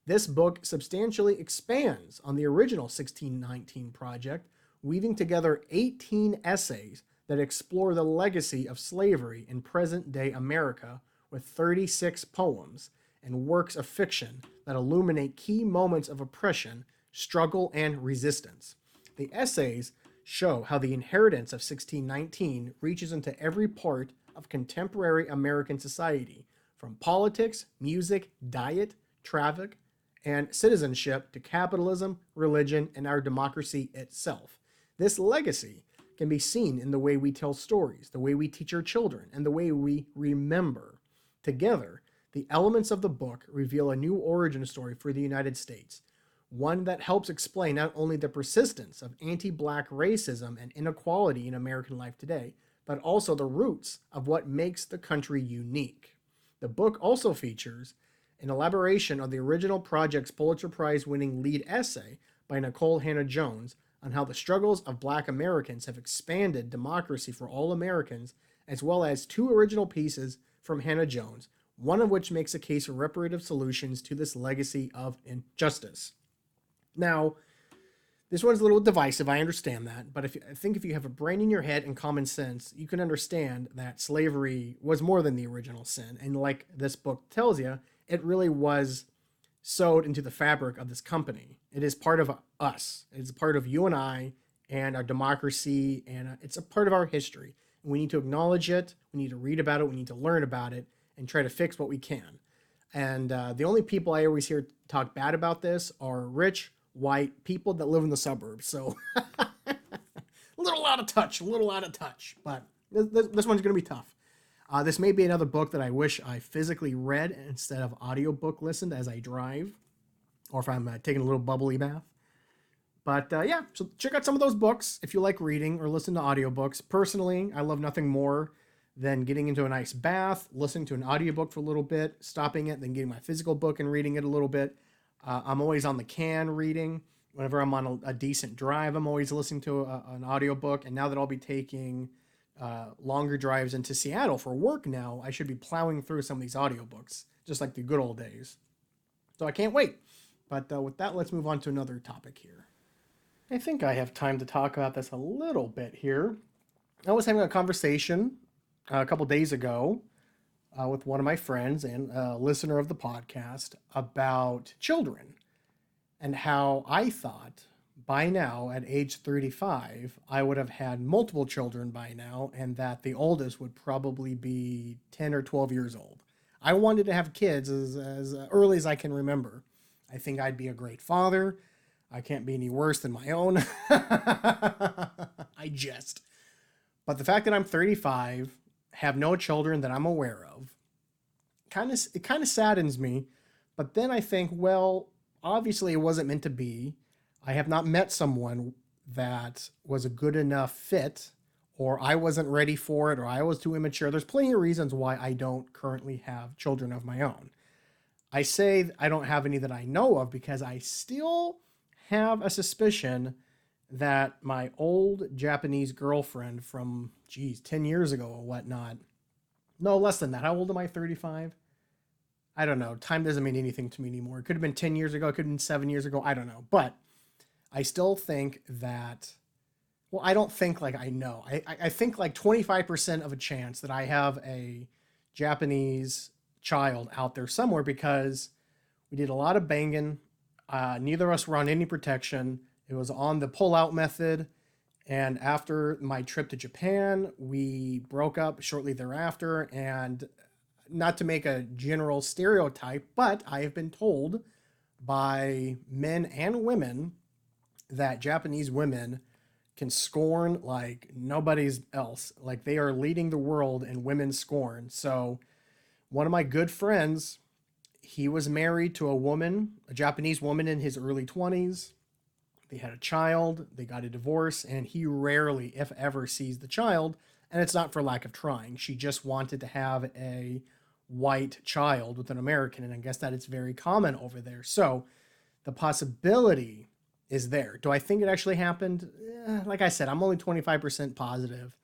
This book substantially expands on the original 1619 Project, weaving together 18 essays that explore the legacy of slavery in present-day America with 36 poems and works of fiction that illuminate key moments of oppression, struggle, and resistance. The essays show how the inheritance of 1619 reaches into every part of contemporary American society, from politics, music, diet, traffic, and citizenship to capitalism, religion, and our democracy itself. This legacy can be seen in the way we tell stories, the way we teach our children, and the way we remember. Together, the elements of the book reveal a new origin story for the United States, one that helps explain not only the persistence of anti-Black racism and inequality in American life today, but also the roots of what makes the country unique. The book also features an elaboration of the original project's Pulitzer Prize-winning lead essay by Nicole Hannah-Jones on how the struggles of Black Americans have expanded democracy for all Americans, as well as two original pieces from Hannah-Jones, one of which makes a case for reparative solutions to this legacy of injustice. Now, this one's a little divisive, I understand that, but I think if you have a brain in your head and common sense, you can understand that slavery was more than the original sin. And like this book tells you, it really was sewed into the fabric of this company. It is part of us. It is a part of you and I and our democracy, and it's a part of our history. And we need to acknowledge it. We need to read about it. We need to learn about it and try to fix what we can. And the only people I always hear talk bad about this are rich, white people that live in the suburbs. So a little out of touch, but this one's going to be tough. This may be another book that I wish I physically read instead of audiobook listened as I drive, or if I'm taking a little bubbly bath. But yeah, so check out some of those books if you like reading or listen to audiobooks. Personally, I love nothing more than getting into a nice bath, listening to an audiobook for a little bit, stopping it, then getting my physical book and reading it a little bit. I'm always on the can reading. Whenever I'm on a decent drive, I'm always listening to an audiobook. And now that I'll be taking longer drives into Seattle for work now, I should be plowing through some of these audiobooks, just like the good old days. So I can't wait. But with that, let's move on to another topic here. I think I have time to talk about this a little bit here. I was having a conversation a couple days ago with one of my friends and a listener of the podcast about children and how I thought by now, at age 35, I would have had multiple children by now, and that the oldest would probably be 10 or 12 years old. I wanted to have kids as early as I can remember. I think I'd be a great father. I can't be any worse than my own. I jest. But the fact that I'm 35, have no children that I'm aware of, it kind of saddens me. But then I think, well, obviously it wasn't meant to be. I have not met someone that was a good enough fit, or I wasn't ready for it, or I was too immature. There's plenty of reasons why I don't currently have children of my own. I say I don't have any that I know of because I still have a suspicion that my old Japanese girlfriend from, 10 years ago or whatnot. No, less than that. How old am I? 35? I don't know. Time doesn't mean anything to me anymore. It could have been 10 years ago. It could have been 7 years ago. I don't know. But I still think that, well, I don't think like I know. I think like 25% of a chance that I have a Japanese child out there somewhere because we did a lot of banging. Neither of us were on any protection. It was on the pull-out method. And after my trip to Japan, we broke up shortly thereafter. And not to make a general stereotype, but I have been told by men and women that Japanese women can scorn like nobody's else. Like they are leading the world in women's scorn. So one of my good friends, he was married to a woman, a Japanese woman in his early 20s. They had a child, they got a divorce, and he rarely, if ever, sees the child. And it's not for lack of trying. She just wanted to have a white child with an American, and I guess that it's very common over there. So the possibility is there. Do I think it actually happened? Like I said, I'm only 25% positive,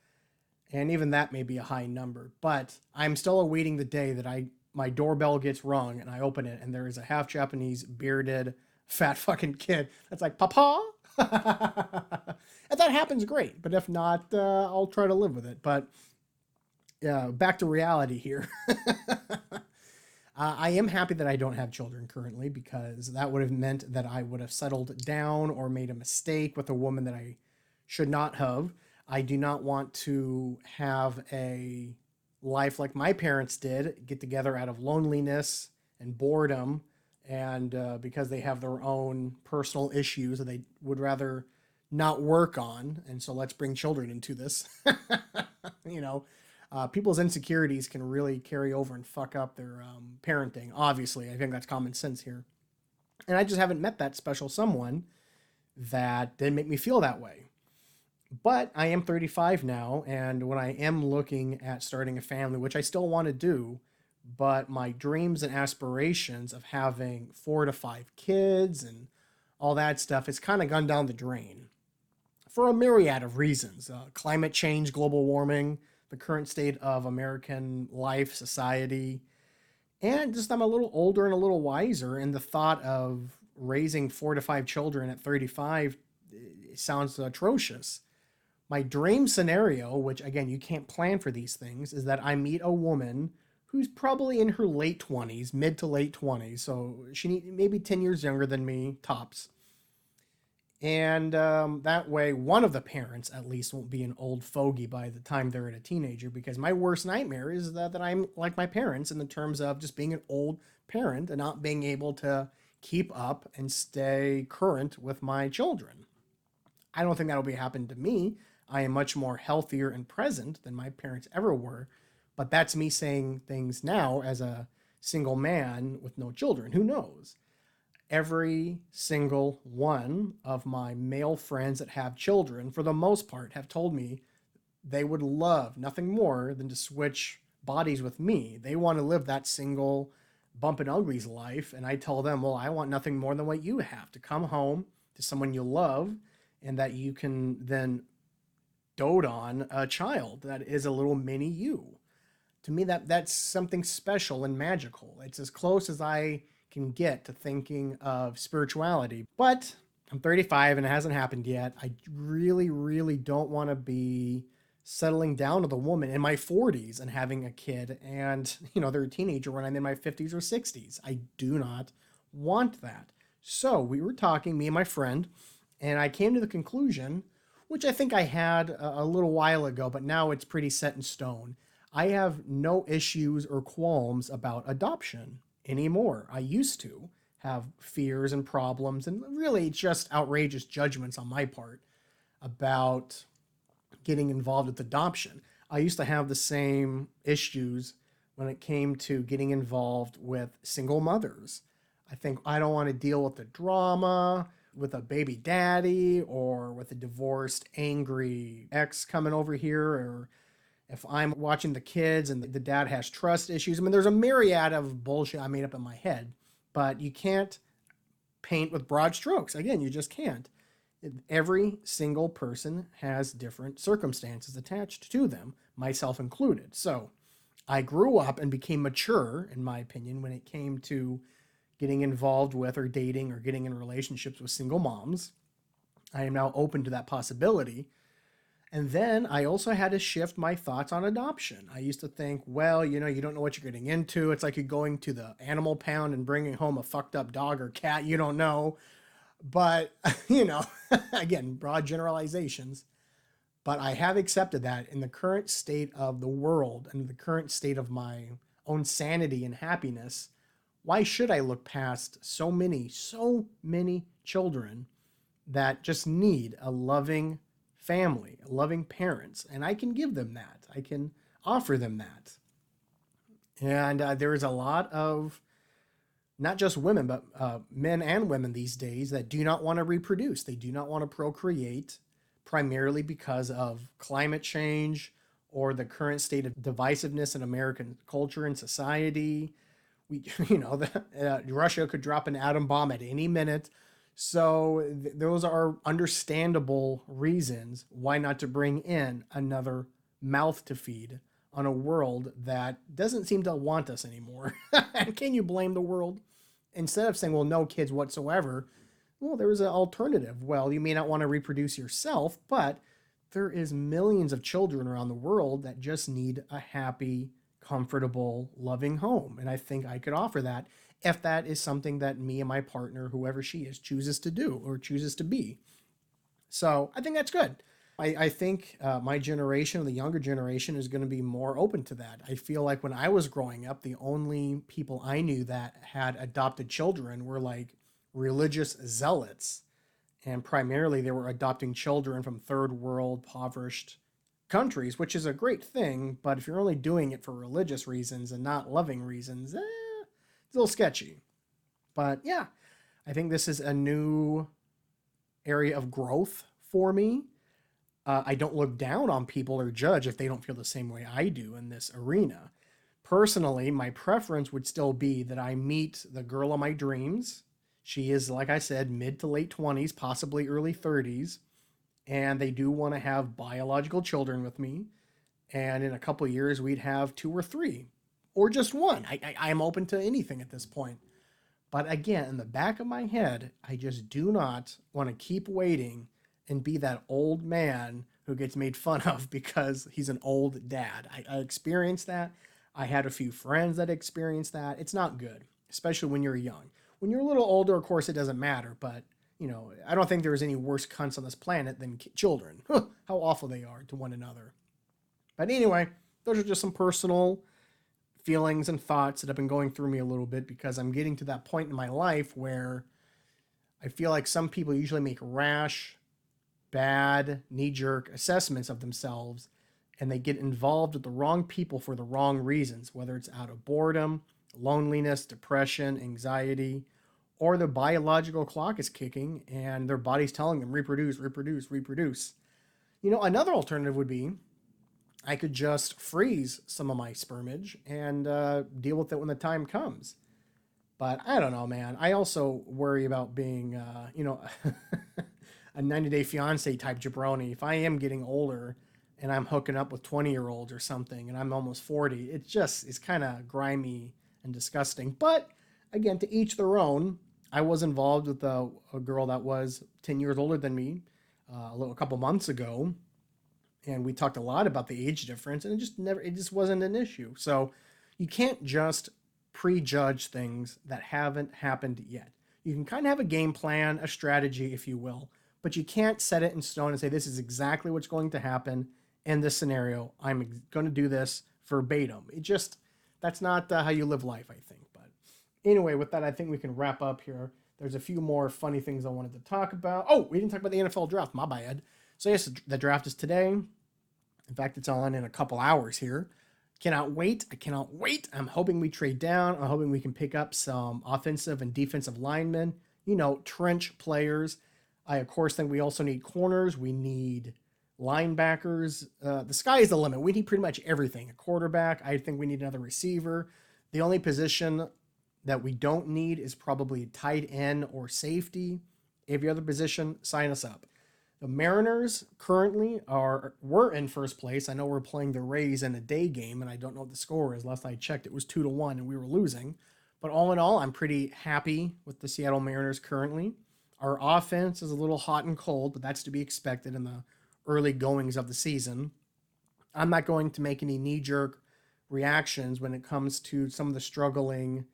and even that may be a high number. But I'm still awaiting the day that my doorbell gets rung and I open it and there is a half Japanese bearded fat fucking kid that's like, Papa? If that happens, great. But if not, I'll try to live with it. But back to reality here. I am happy that I don't have children currently because that would have meant that I would have settled down or made a mistake with a woman that I should not have. I do not want to have a life like my parents did, get together out of loneliness and boredom, and because they have their own personal issues that they would rather not work on. And so let's bring children into this. you know, People's insecurities can really carry over and fuck up their parenting. Obviously, I think that's common sense here. And I just haven't met that special someone that didn't make me feel that way. But I am 35 now, and when I am looking at starting a family, which I still want to do, but my dreams and aspirations of having 4 to 5 kids and all that stuff has kind of gone down the drain for a myriad of reasons. Climate change, global warming, the current state of American life, society, and just I'm a little older and a little wiser, and the thought of raising 4 to 5 children at 35 sounds atrocious. My dream scenario, which again, you can't plan for these things, is that I meet a woman who's probably in her late 20s, mid to late 20s. So maybe 10 years younger than me, tops. And that way, one of the parents at least won't be an old fogey by the time they're a teenager, because my worst nightmare is that I'm like my parents in the terms of just being an old parent and not being able to keep up and stay current with my children. I don't think that'll be happening to me. I am much more healthier and present than my parents ever were. But that's me saying things now as a single man with no children. Who knows? Every single one of my male friends that have children, for the most part, have told me they would love nothing more than to switch bodies with me. They want to live that single bump and uglies life. And I tell them, well, I want nothing more than what you have, to come home to someone you love and that you can then dote on a child that is a little mini you. To me, that's something special and magical. It's as close as I can get to thinking of spirituality. But I'm 35 and it hasn't happened yet. I really, really don't want to be settling down with a woman in my 40s and having a kid and, they're a teenager when I'm in my 50s or 60s. I do not want that. So we were talking, me and my friend, and I came to the conclusion, which I think I had a little while ago, but now it's pretty set in stone. I have no issues or qualms about adoption anymore. I used to have fears and problems, and really just outrageous judgments on my part about getting involved with adoption. I used to have the same issues when it came to getting involved with single mothers. I think I don't want to deal with the drama with a baby daddy or with a divorced, angry ex coming over here, or if I'm watching the kids and the dad has trust issues. I mean, there's a myriad of bullshit I made up in my head, but you can't paint with broad strokes. Again, you just can't. Every single person has different circumstances attached to them, myself included. So I grew up and became mature, in my opinion, when it came to getting involved with or dating or getting in relationships with single moms. I am now open to that possibility. And then I also had to shift my thoughts on adoption. I used to think, well, you don't know what you're getting into. It's like you're going to the animal pound and bringing home a fucked up dog or cat you don't know. But, again, broad generalizations. But I have accepted that in the current state of the world and the current state of my own sanity and happiness, why should I look past so many children that just need a loving family, loving parents? And I can give them that. I can offer them that. And there is a lot of not just women, but men and women these days that do not want to reproduce. They do not want to procreate, primarily because of climate change or the current state of divisiveness in American culture and society. Russia could drop an atom bomb at any minute. So those are understandable reasons why not to bring in another mouth to feed on a world that doesn't seem to want us anymore. And can you blame the world? Instead of saying, well, no kids whatsoever, well, there's an alternative. Well, you may not want to reproduce yourself, but there is millions of children around the world that just need a happy, comfortable, loving home. And I think I could offer that if that is something that me and my partner, whoever she is, chooses to do or chooses to be. So I think that's good. I think my generation, the younger generation, is going to be more open to that. I feel like when I was growing up, the only people I knew that had adopted children were like religious zealots. And primarily they were adopting children from third world, impoverished countries, which is a great thing. But if you're only doing it for religious reasons and not loving reasons, it's a little sketchy. But yeah, I think this is a new area of growth for me. I don't look down on people or judge if they don't feel the same way I do in this arena. Personally, my preference would still be that I meet the girl of my dreams. She is, like I said, mid to late 20s, possibly early 30s. And they do want to have biological children with me. And in a couple of years, we'd have 2 or 3. Or just 1. I'm open to anything at this point. But again, in the back of my head, I just do not want to keep waiting and be that old man who gets made fun of because he's an old dad. I experienced that. I had a few friends that experienced that. It's not good, especially when you're young. When you're a little older, of course, it doesn't matter. But, I don't think there's any worse cunts on this planet than children. How awful they are to one another. But anyway, those are just some personal feelings and thoughts that have been going through me a little bit because I'm getting to that point in my life where I feel like some people usually make rash, bad, knee-jerk assessments of themselves, and they get involved with the wrong people for the wrong reasons, whether it's out of boredom, loneliness, depression, anxiety, or their biological clock is kicking and their body's telling them reproduce, reproduce, reproduce. Another alternative would be I could just freeze some of my spermage and deal with it when the time comes. But I don't know, man. I also worry about being, a 90-day fiance type jabroni. If I am getting older and I'm hooking up with 20-year-olds or something and I'm almost 40, it's kind of grimy and disgusting. But again, to each their own. I was involved with a girl that was 10 years older than me a couple months ago. And we talked a lot about the age difference, and it just wasn't an issue. So you can't just prejudge things that haven't happened yet. You can kind of have a game plan, a strategy, if you will, but you can't set it in stone and say, this is exactly what's going to happen in this scenario. I'm going to do this verbatim. That's not how you live life, I think. But anyway, with that, I think we can wrap up here. There's a few more funny things I wanted to talk about. Oh, we didn't talk about the NFL draft. My bad. So yes, the draft is today. In fact, it's on in a couple hours here. Cannot wait. I cannot wait. I'm hoping we trade down. I'm hoping we can pick up some offensive and defensive linemen, trench players. I, of course, think we also need corners. We need linebackers. The sky is the limit. We need pretty much everything. A quarterback. I think we need another receiver. The only position that we don't need is probably tight end or safety. Every other position, sign us up. The Mariners currently were in first place. I know we're playing the Rays in a day game, and I don't know what the score is. Last I checked, it was 2-1, and we were losing. But all in all, I'm pretty happy with the Seattle Mariners currently. Our offense is a little hot and cold, but that's to be expected in the early goings of the season. I'm not going to make any knee-jerk reactions when it comes to some of the struggling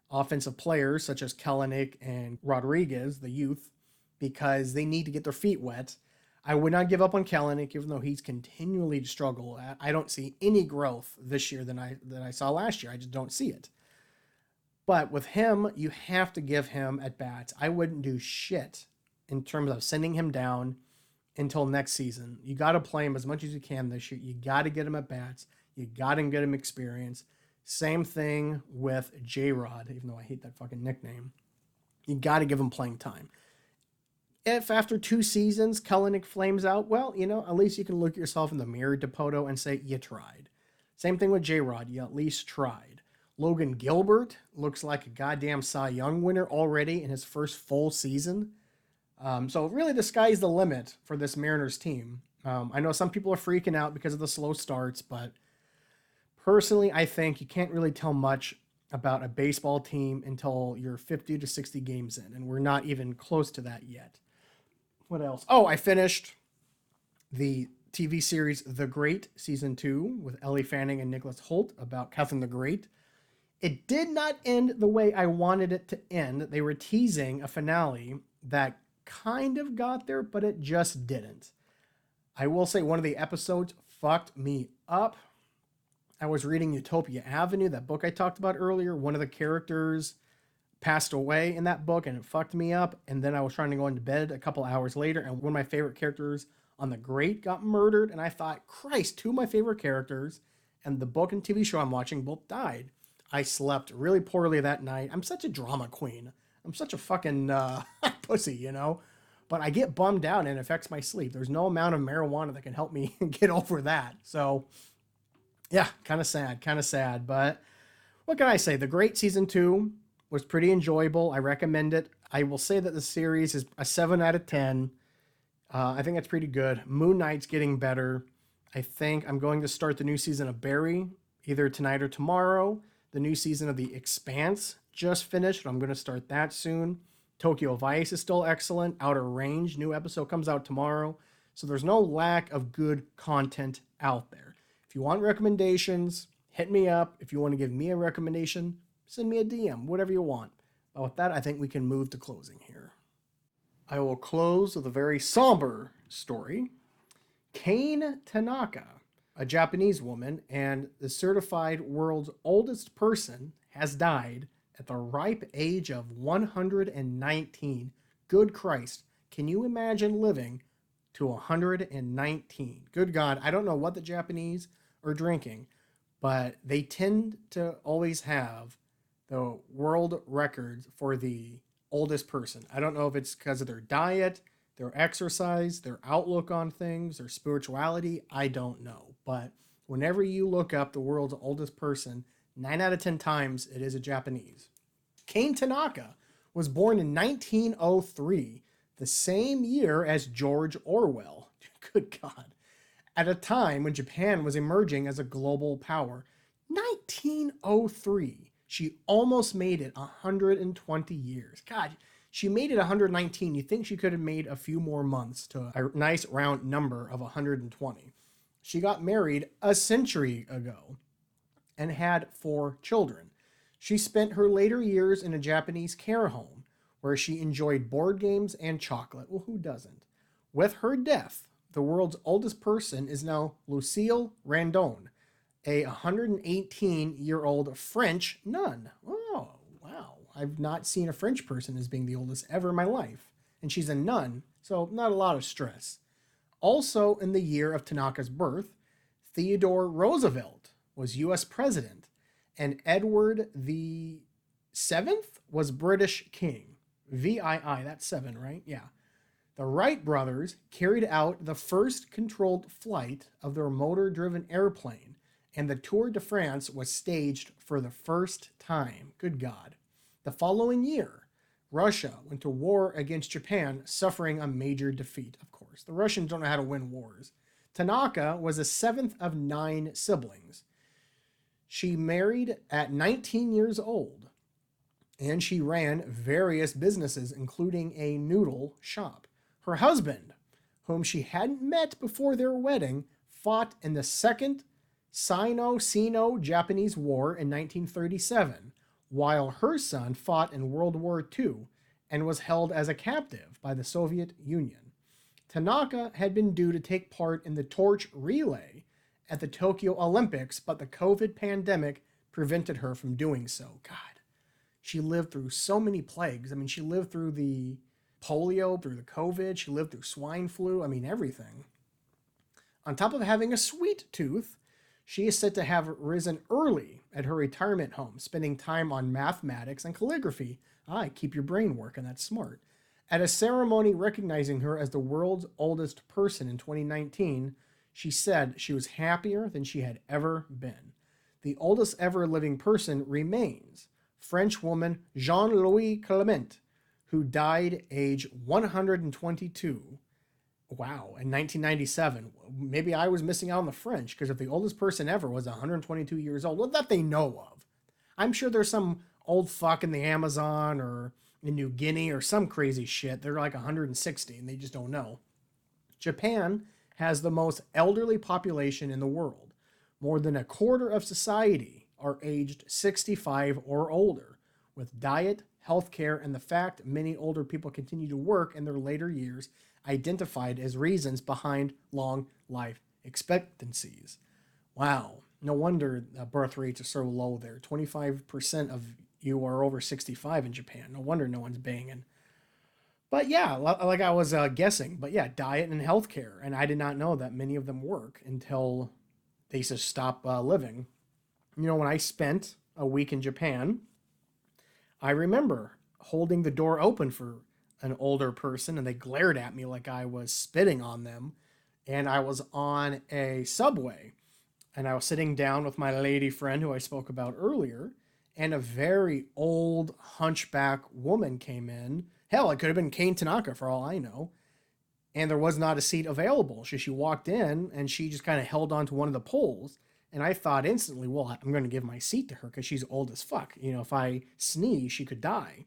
offensive players, such as Kellenic and Rodriguez, the youth, because they need to get their feet wet. I would not give up on Kellenic, even though he's continually struggled. I don't see any growth this year than I saw last year. I just don't see it. But with him, you have to give him at bats. I wouldn't do shit in terms of sending him down until next season. You got to play him as much as you can this year. You got to get him at bats. You got to get him experience. Same thing with J-Rod, even though I hate that fucking nickname. You got to give him playing time. If after 2 seasons Kellenic flames out, well, at least you can look at yourself in the mirror, Dipoto, and say, you tried. Same thing with J-Rod. You at least tried. Logan Gilbert looks like a goddamn Cy Young winner already in his first full season. So really the sky's the limit for this Mariners team. I know some people are freaking out because of the slow starts, but personally, I think you can't really tell much about a baseball team until you're 50 to 60 games in, and we're not even close to that yet. What else? Oh, I finished the TV series The Great Season 2 with Ellie Fanning and Nicholas Hoult about Catherine the Great. It did not end the way I wanted it to end. They were teasing a finale that kind of got there, but it just didn't. I will say one of the episodes fucked me up. I was reading Utopia Avenue, that book I talked about earlier. One of the characters passed away in that book, and it fucked me up. And then I was trying to go into bed a couple hours later, and one of my favorite characters on The Great got murdered. And I thought, Christ, 2 of my favorite characters and the book and TV show I'm watching both died. I slept really poorly that night. I'm such a drama queen. I'm such a fucking pussy, But I get bummed out and it affects my sleep. There's no amount of marijuana that can help me get over that. So, yeah, kind of sad. But what can I say? The Great Season 2 was pretty enjoyable. I recommend it. I will say that the series is a 7 out of 10. I think that's pretty good. Moon Knight's getting better. I think I'm going to start the new season of Barry either tonight or tomorrow. The new season of The Expanse just finished. I'm going to start that soon. Tokyo Vice is still excellent. Outer Range, new episode comes out tomorrow. So there's no lack of good content out there. If you want recommendations, hit me up. If you want to give me a recommendation, send me a DM, whatever you want. But with that, I think we can move to closing here. I will close with a very somber story. Kane Tanaka, a Japanese woman and the certified world's oldest person, has died at the ripe age of 119. Good Christ, can you imagine living to 119? Good God, I don't know what the Japanese are drinking, but they tend to always have the world records for the oldest person. I don't know if it's because of their diet, their exercise, their outlook on things, their spirituality. I don't know. But whenever you look up the world's oldest person, 9 out of 10 times it is a Japanese. Kane Tanaka was born in 1903, the same year as George Orwell. Good God. At a time when Japan was emerging as a global power. 1903. She almost made it 120 years. God, she made it 119. You think she could have made a few more months to a nice round number of 120. She got married a century ago and had 4 children. She spent her later years in a Japanese care home where she enjoyed board games and chocolate. Well, who doesn't? With her death, the world's oldest person is now Lucille Randon, a 118-year-old French nun. Oh, wow. I've not seen a French person as being the oldest ever in my life. And she's a nun, so not a lot of stress. Also, in the year of Tanaka's birth, Theodore Roosevelt was U.S. president, and Edward the Seventh was British king. VII, that's 7, right? Yeah. The Wright brothers carried out the first controlled flight of their motor-driven airplane, and the Tour de France was staged for the first time. Good God. The following year, Russia went to war against Japan, suffering a major defeat, of course. The Russians don't know how to win wars. Tanaka was the 7th of 9 siblings. She married at 19 years old, and she ran various businesses, including a noodle shop. Her husband, whom she hadn't met before their wedding, fought in the Second Sino-Japanese War in 1937, while her son fought in World War II and was held as a captive by the Soviet Union. Tanaka had been due to take part in the torch relay at the Tokyo Olympics, but the COVID pandemic prevented her from doing so. God, she lived through so many plagues. I mean, she lived through the polio, through the COVID, she lived through swine flu, I mean, everything. On top of having a sweet tooth, she is said to have risen early at her retirement home, spending time on mathematics and calligraphy. Keep your brain working, that's smart. At a ceremony recognizing her as the world's oldest person in 2019, she said she was happier than she had ever been. The oldest ever living person remains French woman Jean-Louis Clement, who died age 122. Wow, in 1997. Maybe I was missing out on the French, because if the oldest person ever was 122 years old, well, that they know of. I'm sure there's some old fuck in the Amazon or in New Guinea or some crazy shit. They're like 160 and they just don't know. Japan has the most elderly population in the world. More than a quarter of society are aged 65 or older, with diet, healthcare, and the fact many older people continue to work in their later years identified as reasons behind long life expectancies. Wow, no wonder birth rates are so low there. 25% of you are over 65 in Japan. No wonder no one's banging. But yeah, like I was guessing. But yeah, diet and healthcare. And I did not know that many of them work until they just stop living. You know, when I spent a week in Japan, I remember holding the door open for an older person and they glared at me like I was spitting on them. And I was on a subway and I was sitting down with my lady friend who I spoke about earlier, and a very old hunchback woman came in. Hell, it could have been Kane Tanaka for all I know. And there was not a seat available. So she walked in and she just kind of held onto one of the poles. And I thought instantly, well, I'm going to give my seat to her because she's old as fuck. You know, if I sneeze, she could die.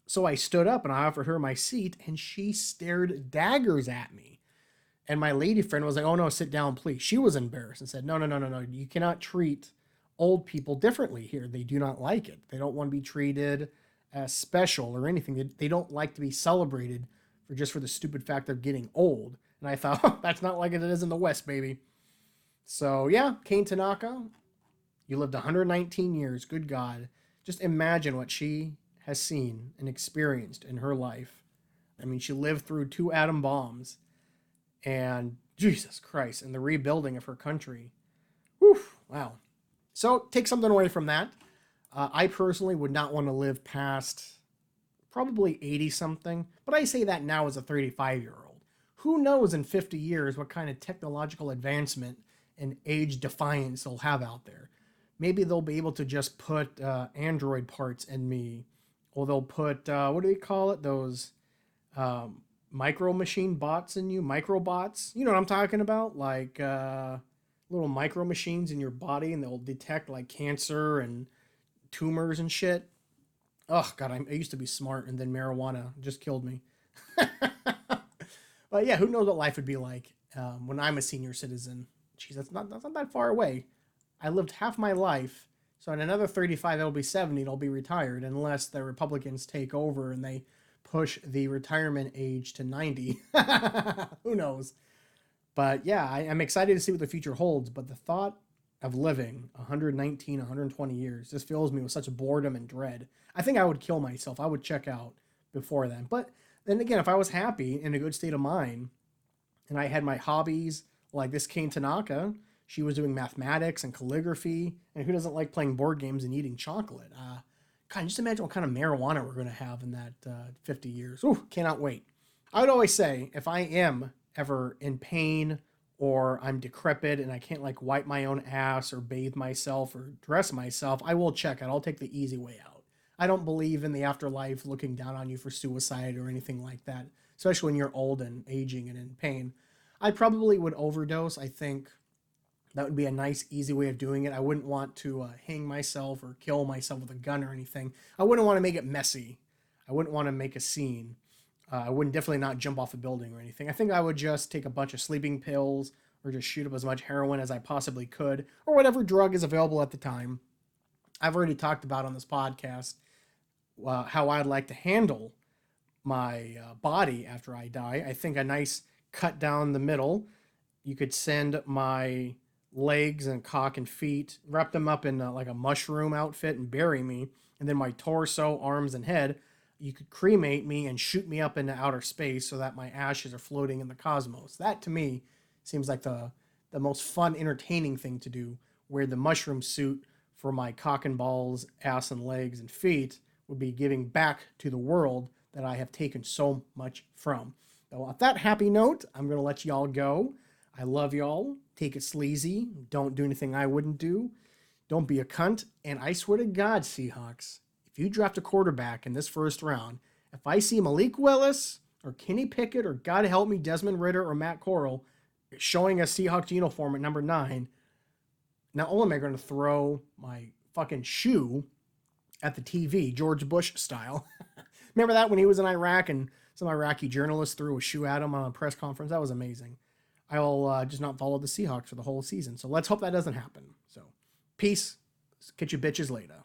So I stood up and I offered her my seat and she stared daggers at me. And my lady friend was like, oh no, sit down, please. She was embarrassed and said, no. You cannot treat old people differently here. They do not like it. They don't want to be treated as special or anything. They don't like to be celebrated for the stupid fact they're getting old. And I thought, oh, that's not like it is in the West, baby. So yeah, Kane Tanaka, you lived 119 years. Good God. Just imagine what she has seen and experienced in her life. I mean, she lived through 2 atom bombs and Jesus Christ, and the rebuilding of her country. Whew, wow. So take something away from that. I personally would not want to live past probably 80 something, but I say that now as a 35-year-old. Who knows in 50 years what kind of technological advancement and age defiance they'll have out there. Maybe they'll be able to just put Android parts in me, or they'll put, what do they call it? Those micro machine bots in you, microbots. You know what I'm talking about? Like little micro machines in your body, and they'll detect like cancer and tumors and shit. Oh God, I used to be smart, and then marijuana just killed me. But yeah, who knows what life would be like when I'm a senior citizen. Geez, that's not that far away. I lived half my life, so in another 35, it'll be 70, and I'll be retired, unless the Republicans take over and they push the retirement age to 90. Who knows? But yeah, I'm excited to see what the future holds. But the thought of living 119, 120 years just fills me with such boredom and dread. I think I would kill myself. I would check out before then. But then again, if I was happy in a good state of mind and I had my hobbies like this Kane Tanaka, she was doing mathematics and calligraphy. And who doesn't like playing board games and eating chocolate? God, just imagine what kind of marijuana we're going to have in that 50 years. Ooh, cannot wait. I would always say if I am ever in pain or I'm decrepit and I can't like wipe my own ass or bathe myself or dress myself, I will check it. I'll take the easy way out. I don't believe in the afterlife looking down on you for suicide or anything like that, especially when you're old and aging and in pain. I probably would overdose. I think that would be a nice, easy way of doing it. I wouldn't want to hang myself or kill myself with a gun or anything. I wouldn't want to make it messy. I wouldn't want to make a scene. I wouldn't definitely not jump off a building or anything. I think I would just take a bunch of sleeping pills or just shoot up as much heroin as I possibly could or whatever drug is available at the time. I've already talked about on this podcast how I'd like to handle my body after I die. I think a nice cut down the middle. You could send my legs and cock and feet, wrap them up in like a mushroom outfit and bury me. And then my torso, arms, and head, you could cremate me and shoot me up into outer space so that my ashes are floating in the cosmos. That to me seems like the most fun, entertaining thing to do, where the mushroom suit for my cock and balls, ass and legs and feet would be giving back to the world that I have taken so much from. So on that happy note, I'm going to let y'all go. I love y'all. Take it sleazy. Don't do anything I wouldn't do. Don't be a cunt. And I swear to God, Seahawks, if you draft a quarterback in this first round, if I see Malik Willis or Kenny Pickett or God help me, Desmond Ridder or Matt Corral showing a Seahawks uniform at number 9, not only am I going to throw my fucking shoe at the TV, George Bush style. Remember that when he was in Iraq and some Iraqi journalist threw a shoe at him on a press conference? That was amazing. I'll just not follow the Seahawks for the whole season. So let's hope that doesn't happen. So peace. Catch you bitches later.